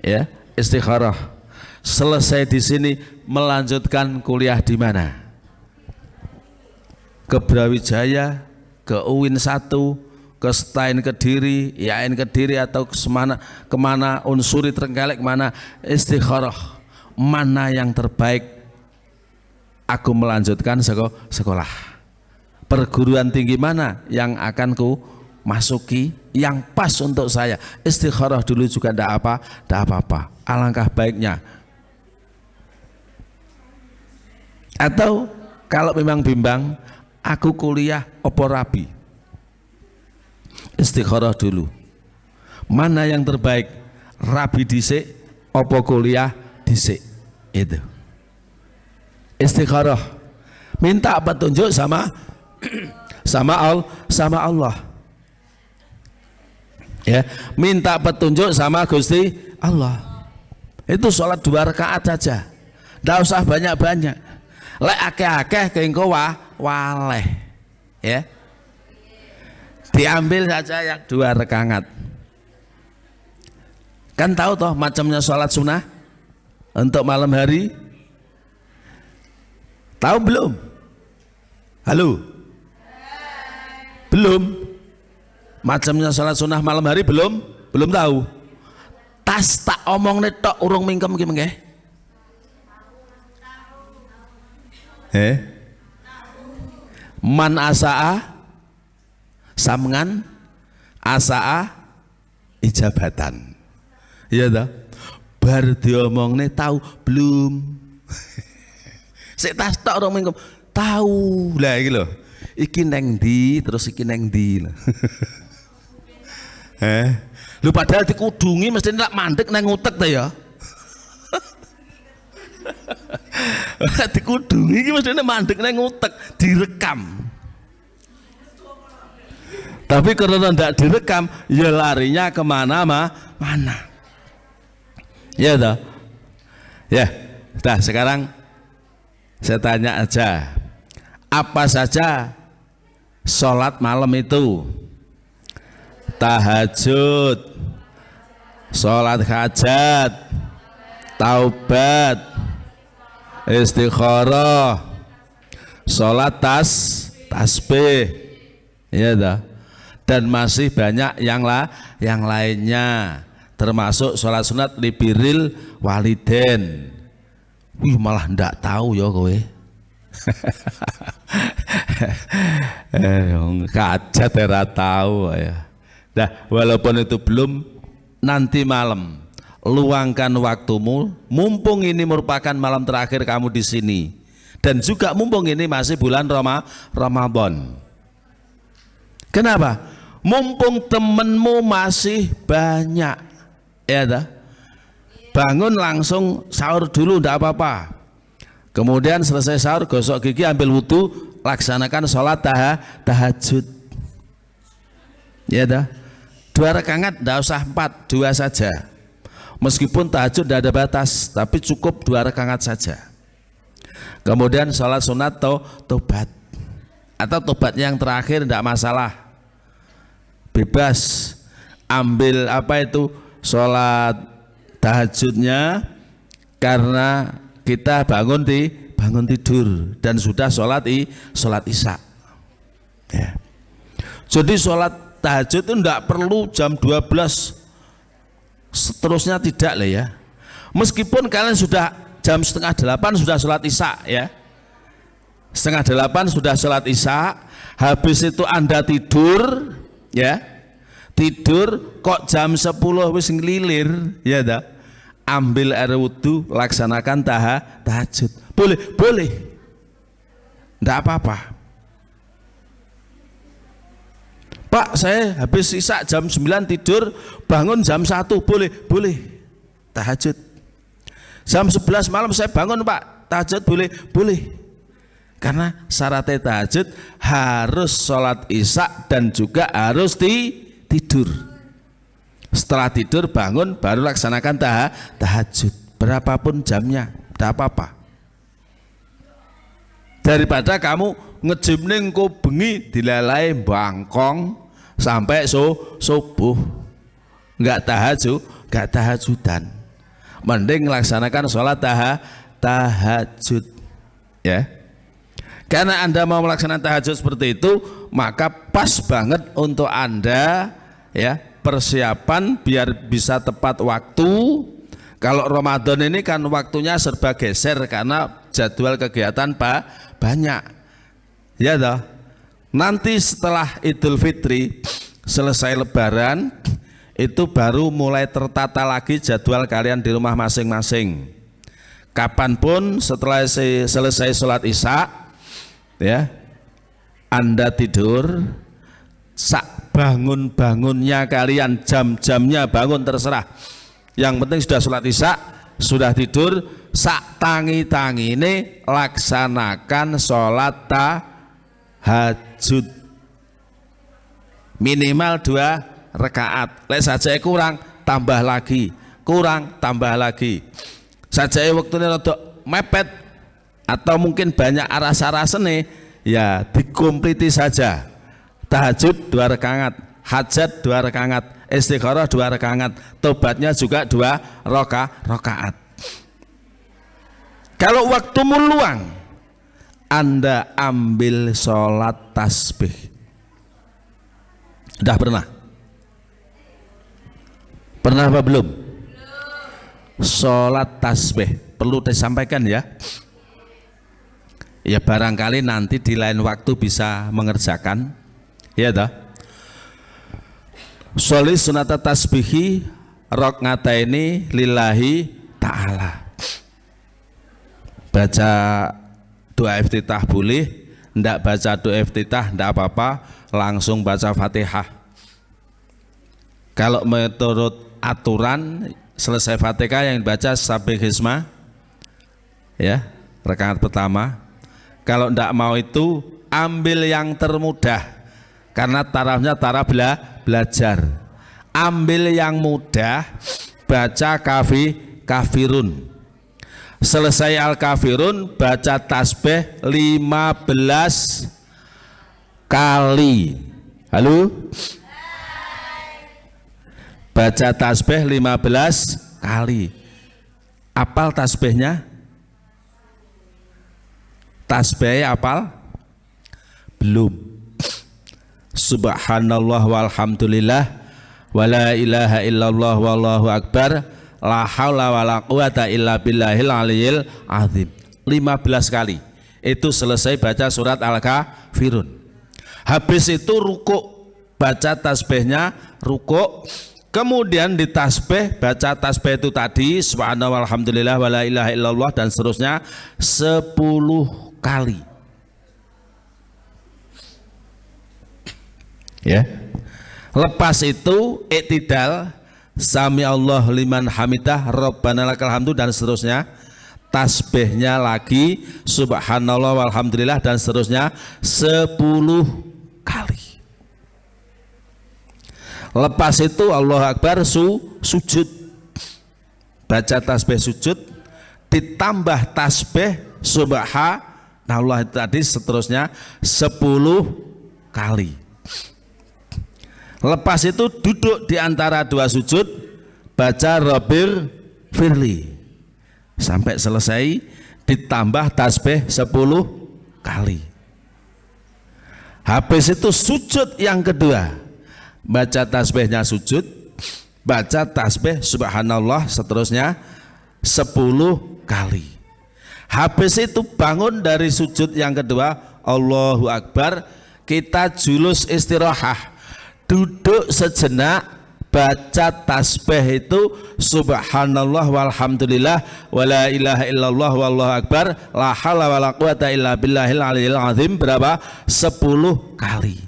ya, istikharah selesai di sini, melanjutkan kuliah di mana? Ke Brawijaya, ke UIN 1, ke STAIN Kediri, IAIN Kediri, atau kemana Unsuri Trenggalek, kemana, istikharah mana yang terbaik. Aku melanjutkan sekolah. Perguruan tinggi mana yang akan ku masuki, yang pas untuk saya. Istikharah dulu juga tidak apa-apa. Alangkah baiknya. Atau kalau memang bimbang, aku kuliah opo rabi, istikharah dulu. Mana yang terbaik? Rabi dhisik opo kuliah dhisik? Itu. Istikharah. Minta petunjuk sama Allah. Ya, minta petunjuk sama Gusti Allah. Itu sholat 2 rakaat saja, ndak usah banyak-banyak. Lek akeh-akeh keengko waleh, ya diambil saja yang 2 rakaat. Kan tahu toh macamnya sholat sunnah untuk malam hari? Tahu belum? Halo? Belum? Macamnya sholat sunnah malam hari belum tahu. Tas tak omong tok urung mingkem ki mengke. Man asaa samngan asaa ijabatan. Iya dah. Bar diomongne tahu belum. Sik tas tok urung mingkem. Tahu. Lah iki lho. Iki neng ndi terus iki neng ndi. Lu padahal dikudungi mesti nak mandek neng utek ta ya. Dikudungi iki mesti mandek neng utek, direkam. Tapi karena tidak direkam, ya larinya kemana-mana. Ya toh? Ya, dah sekarang saya tanya aja, apa saja sholat malam itu? Tahajud, sholat hajat, taubat, istikharah, sholat tasbih, ya dah. Dan masih banyak yang lainnya, termasuk sholat sunat libiril waliden. Wih, malah ndak tahu ya kowe. Kajat era tahu ya. Nah, walaupun itu belum, nanti malam luangkan waktumu, mumpung ini merupakan malam terakhir kamu di sini, dan juga mumpung ini masih bulan Ramadan. Kenapa? Mumpung temenmu masih banyak, ya dah. Bangun langsung sahur dulu, ndak apa-apa. Kemudian selesai sahur gosok gigi, ambil wudhu, laksanakan sholat tahajud. Ya dah. 2 rakaat, tidak usah 4, 2 saja. Meskipun tahajud tidak ada batas, tapi cukup 2 rakaat saja. Kemudian sholat sunat atau tobat, atau tobatnya yang terakhir tidak masalah, bebas. Ambil apa itu sholat tahajudnya karena kita bangun tidur dan sudah sholat isya. Ya. Jadi sholat tahajud itu tidak perlu jam 12 seterusnya, tidak lah ya. Meskipun kalian sudah jam 7:30 sudah sholat isya ya, 7:30 sudah sholat isya, habis itu Anda tidur ya, tidur kok jam 10 wis ngelilir ya dah, ambil air wudhu, laksanakan tahajud, boleh tidak apa-apa. Pak, saya habis isya jam 9 tidur, bangun jam 1, boleh tahajud. Jam 11 malam saya bangun Pak, tahajud boleh. Karena syaratnya tahajud harus sholat isya dan juga harus tidur. Setelah tidur bangun baru laksanakan tahajud, berapapun jamnya, tidak apa-apa. Daripada kamu ngejimning ko bengi dilalai bangkong sampai subuh, nggak tahajudan, mending laksanakan sholat tahajud ya. Karena Anda mau melaksanakan tahajud seperti itu, maka pas banget untuk Anda ya, persiapan biar bisa tepat waktu. Kalau Ramadan ini kan waktunya serba geser karena jadwal kegiatan banyak ya toh. Nanti setelah Idul Fitri selesai Lebaran itu baru mulai tertata lagi jadwal kalian di rumah masing-masing. Kapanpun setelah selesai sholat isya ya, Anda tidur, bangun-bangunnya kalian, jam-jamnya bangun terserah. Yang penting sudah sholat isya, sudah tidur, sak tangi-tangi ini laksanakan sholat tahajud minimal rakaat. Lek sajake kurang tambah lagi, kurang tambah lagi. Sajake wektune rada mepet atau mungkin banyak aras-arasene, ya dikompliti saja. Tahajud 2 rakaat, hajat 2 rakaat, istikharah 2 rakaat, tobatnya juga 2 rakaat. Kalau waktumu luang, Anda ambil sholat tasbih. Udah pernah? Pernah apa belum? Sholat tasbih perlu disampaikan ya. Ya barangkali nanti di lain waktu bisa mengerjakan. Ya toh. Sholli sunata tasbihi rokngataini lillahi ta'ala. Baca doa iftitah boleh, ndak baca doa iftitah ndak apa-apa, langsung baca Fatihah. Kalau menurut aturan selesai Fatihah yang dibaca sampai Hisma, ya rakaat pertama. Kalau ndak mau itu ambil yang termudah, karena tarafnya taraf belajar. Ambil yang mudah, baca kafirun. Selesai Al-Kafirun, baca tasbih 15 kali. Halo? Baca tasbih 15 kali. Apal tasbihnya? Tasbihnya apal? Belum. Subhanallah walhamdulillah wala ilaha illallah wallahu akbar la haula wala quwata illa billahil aliyil azim. 15 kali. Itu selesai baca surat Al-Kafirun. Habis itu rukuk, baca tasbihnya, rukuk. Kemudian di tasbih, baca tasbih itu tadi subhanallah walhamdulillah wala ilaha illallah dan seterusnya 10 kali. Ya. Lepas itu iktidal, sami Allah liman hamidah, rabbana lakal hamdu dan seterusnya. Tasbihnya lagi subhanallah walhamdulillah dan seterusnya 10 kali. Lepas itu Allahu Akbar sujud. Baca tasbih sujud ditambah tasbih subhanallah itu tadi seterusnya 10 kali. Lepas itu duduk di antara 2 sujud, baca Rabbir firli sampai selesai, ditambah tasbih 10 kali. Habis itu sujud yang kedua, baca tasbihnya sujud, baca tasbih subhanallah seterusnya 10 kali. Habis itu bangun dari sujud yang kedua, Allahu Akbar, kita julus istirahah, duduk sejenak, baca tasbih itu subhanallah walhamdulillah wala ilaha illallah wallahu akbar la haula wala quwata illa billahil aliyil azim berapa? 10 kali.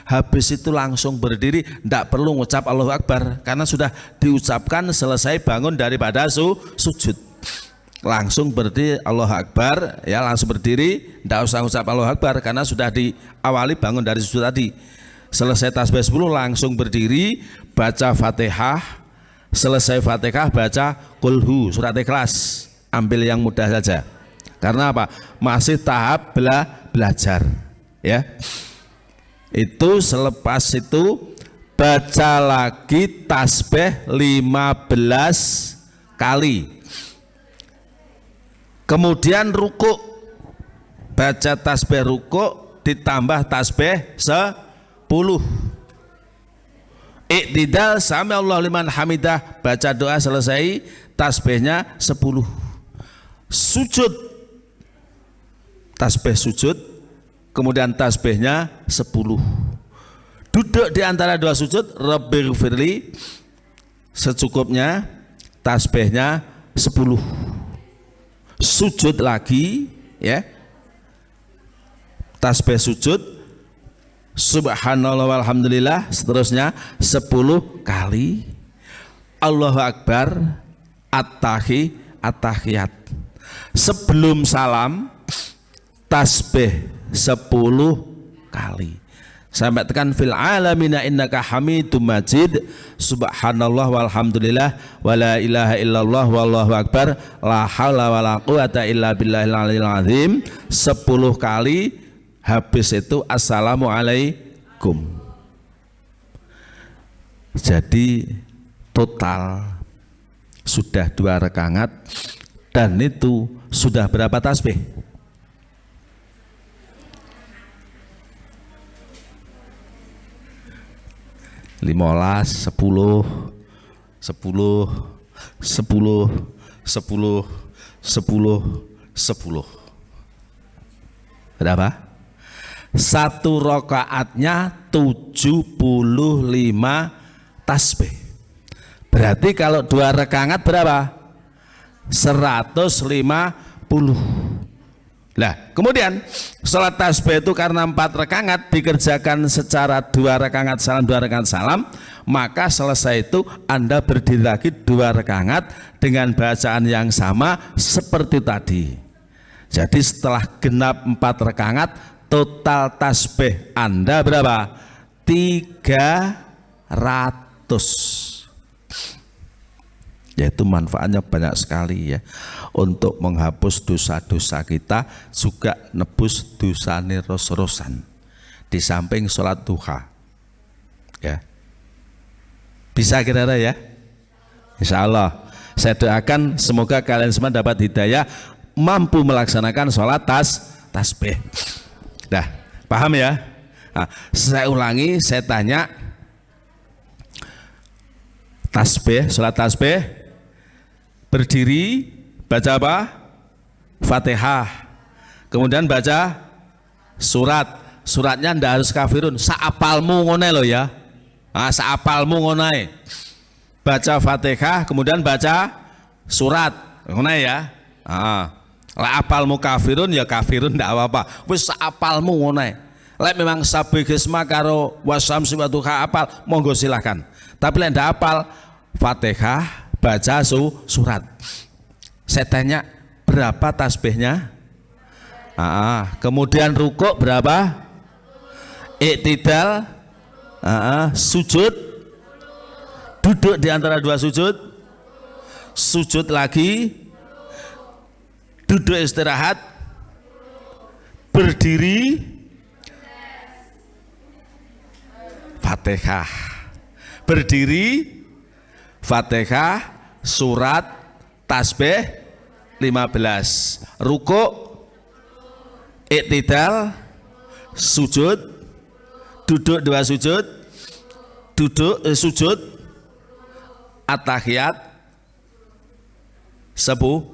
Habis itu langsung berdiri, tidak perlu ngucap Allahu Akbar karena sudah diucapkan selesai bangun daripada sujud. Langsung berdiri Allahu Akbar, ya langsung berdiri, tidak usah ngucap Allahu Akbar karena sudah diawali bangun dari sujud tadi. Selesai tasbih 10 langsung berdiri, baca Fatihah. Selesai Fatihah baca Qulhu, surat Ikhlas. Ambil yang mudah saja. Karena apa? Masih tahap belajar, ya. Itu selepas itu baca lagi tasbih 15 kali. Kemudian rukuk, baca tasbih rukuk ditambah tasbih 10. Iktidal sami Allah liman hamidah, baca doa selesai, tasbihnya 10. Sujud, tasbih sujud, kemudian tasbihnya 10. Duduk di antara 2 sujud, Rabbighfirli secukupnya, tasbihnya 10. Sujud lagi, ya, tasbih sujud subhanallah walhamdulillah seterusnya 10 kali. Allahu Akbar, at-tahiyat. Sebelum salam tasbih 10 kali. sampai tekan fil alamina innaka hamidum majid, subhanallah walhamdulillah wala ilaha illallah wallahu akbar la haula wala quwata illa billahil aliyil azim 10 kali. Habis itu assalamualaikum. Jadi total sudah 2 rakaat dan itu sudah berapa tasbih? 15, 10, 10, 10, 10, 10, 10. Berapa? 1 rakaatnya 75 tasbih. Berarti kalau 2 rakaat berapa? 150. Nah, kemudian sholat tasbih itu karena 4 rakaat dikerjakan secara 2 rakaat salam 2 rakaat salam, maka selesai itu Anda berdiri lagi 2 rakaat dengan bacaan yang sama seperti tadi. Jadi setelah genap 4 rakaat, total tasbih Anda berapa? 300. Yaitu manfaatnya banyak sekali ya, untuk menghapus dosa-dosa kita, juga nebus dosa ros-rosan di samping sholat duha ya. Bisa kira-kira ya? Insya Allah saya doakan semoga kalian semua dapat hidayah, mampu melaksanakan sholat tasbih. Dah paham ya? Nah, saya ulangi, saya tanya, tasbih, sholat tasbih berdiri baca apa? Fatihah, kemudian baca suratnya ndak harus kafirun, saapalmu ngone lo ya. Saapalmu ngone, baca Fatihah kemudian baca surat ngone ya. Lah apalmu kafirun ya kafirun ndak apa-apa, wis saapalmu ngone. Lek memang sabigesma karo wasamsi wa duha apal, monggo silahkan. Tapi lek ndak apal Fatihah baca surat. Saya tanya berapa tasbihnya? Kemudian rukuk berapa? Iktidal, sujud, duduk di antara 2 sujud, sujud lagi, duduk istirahat, berdiri, Fatihah, berdiri, Fatihah, surat, tasbih 15, rukuk, iktidal, sujud, duduk 2 sujud, sujud, at-tahiyat 10,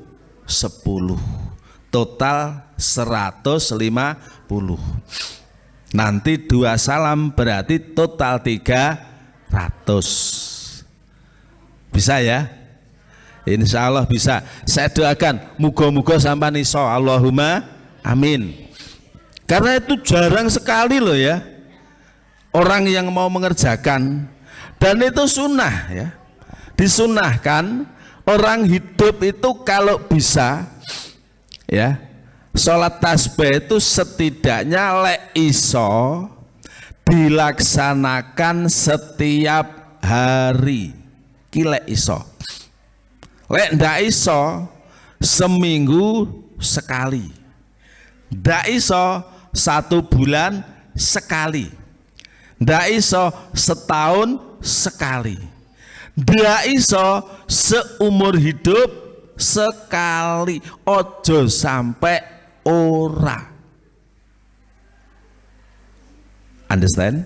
total 150. Nanti 2 salam berarti total 300. Bisa ya? Insya Allah bisa. Saya doakan muga-muga sampai iso. Allahumma amin. Karena itu jarang sekali loh ya orang yang mau mengerjakan, dan itu sunnah ya. Disunnahkan orang hidup itu kalau bisa ya, sholat tasbih itu setidaknya lek iso dilaksanakan setiap hari. Lek iso, lek ndak iso seminggu sekali, ndak iso 1 bulan sekali, ndak iso setahun sekali, ndak iso seumur hidup sekali. Ojo sampai ora. Understand?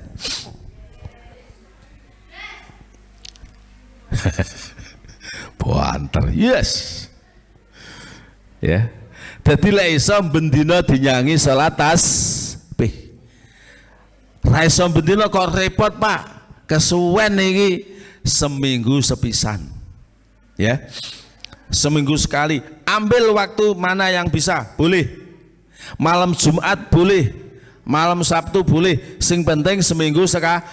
Banter, yes ya. Dadi lek iso bendina dinyangi salat tasbih. Ra iso bendina kok repot Pak, kesuwen iki, seminggu sepisan ya, seminggu sekali. Ambil waktu mana yang bisa, boleh malam Jumat, boleh malam Sabtu, boleh, sing penting seminggu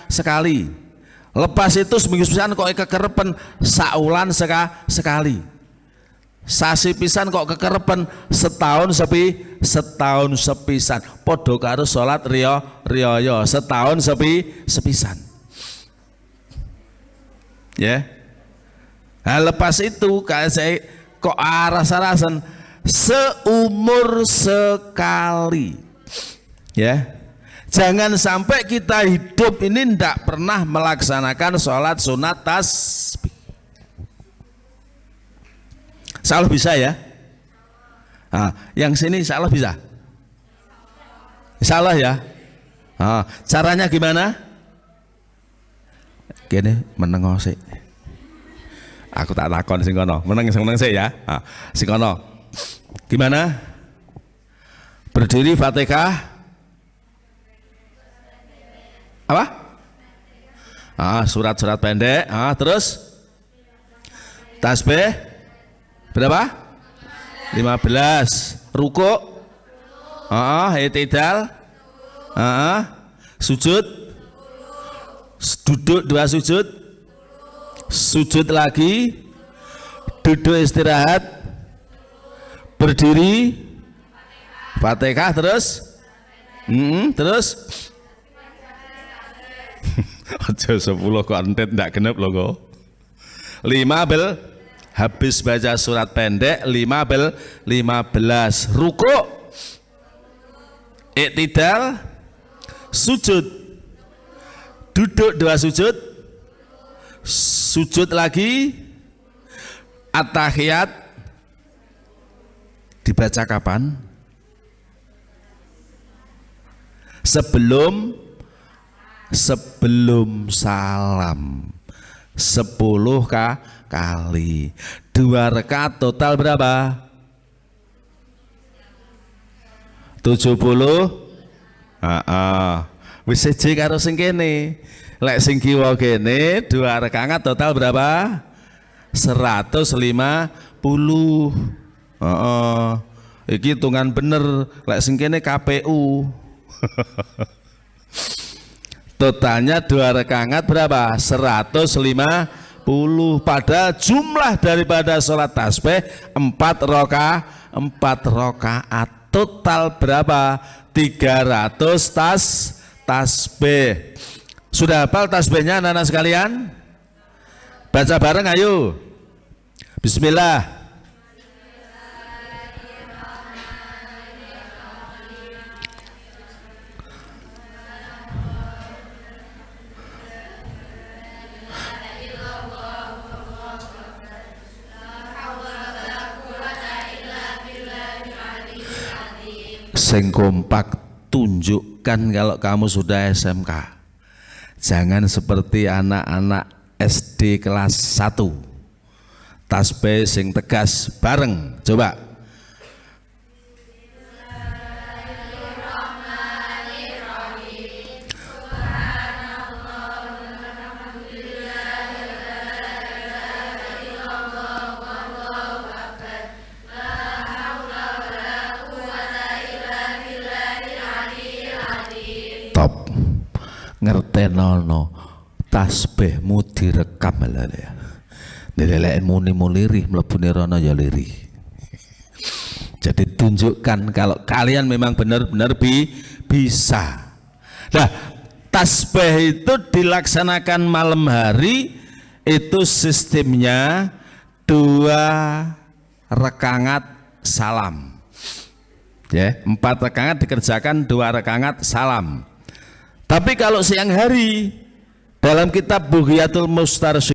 sekali. Lepas itu seminggu sepisan kok kekerepen saulan sekali. sasi pisan kok kekerepen, setahun sepisan. Padha karo salat riyaya, setahun sepisan. Ya. Nah, lepas itu saya kok rasa-rasan seumur sekali. Ya. Jangan sampai kita hidup ini tidak pernah melaksanakan sholat sunat tasbih. Salah bisa ya? Nah, yang sini salah bisa? Salah ya? Nah, caranya gimana? Gini menengok sih. Aku tak takon sing kono, meneng sih ya. Nah, sing kono. Gimana? Berdiri Fatihah. Apa? Surat-surat pendek. Terus tasbih berapa? 15. Ruku. I'tidal. Sujud. Duduk 2 sujud. Sujud lagi. Duduk istirahat. Berdiri. Fatihah terus. Terus. Aja 10 kok entet ndak genep lho kok. 5 habis baca surat pendek 15 ruku, i'tidal, sujud, duduk 2 sujud, sujud lagi, at-tahiyat dibaca kapan? Sebelum salam 10 kali. 2 rakaat total berapa? 70. Wis siji karo sing kene. Lek sing kiwa kene 2 rakaat total berapa? 150. Iki hitungan bener. Lek sing kene KPU. Totalnya 2 rakaat berapa? 150. Pada jumlah daripada sholat tasbih 4 rakaat. Total berapa? 300 tasbih. Sudah hafal tasbihnya anak-anak sekalian? Baca bareng ayo. Bismillah. Sing kompak, tunjukkan kalau kamu sudah SMK. Jangan seperti anak-anak SD kelas 1. Tasbih sing tegas bareng. Coba. Top. Ngertenono tasbihmu direkam lho ya. Dilelekmu ni lirih mlebune rono ya lirih. Jadi tunjukkan kalau kalian memang benar-benar bisa. Nah, tasbih itu dilaksanakan malam hari itu sistemnya 2 rakaat salam. Ya, 4 rakaat dikerjakan 2 rakaat salam. Tapi kalau siang hari dalam kitab Bughiyatul Mustarsyid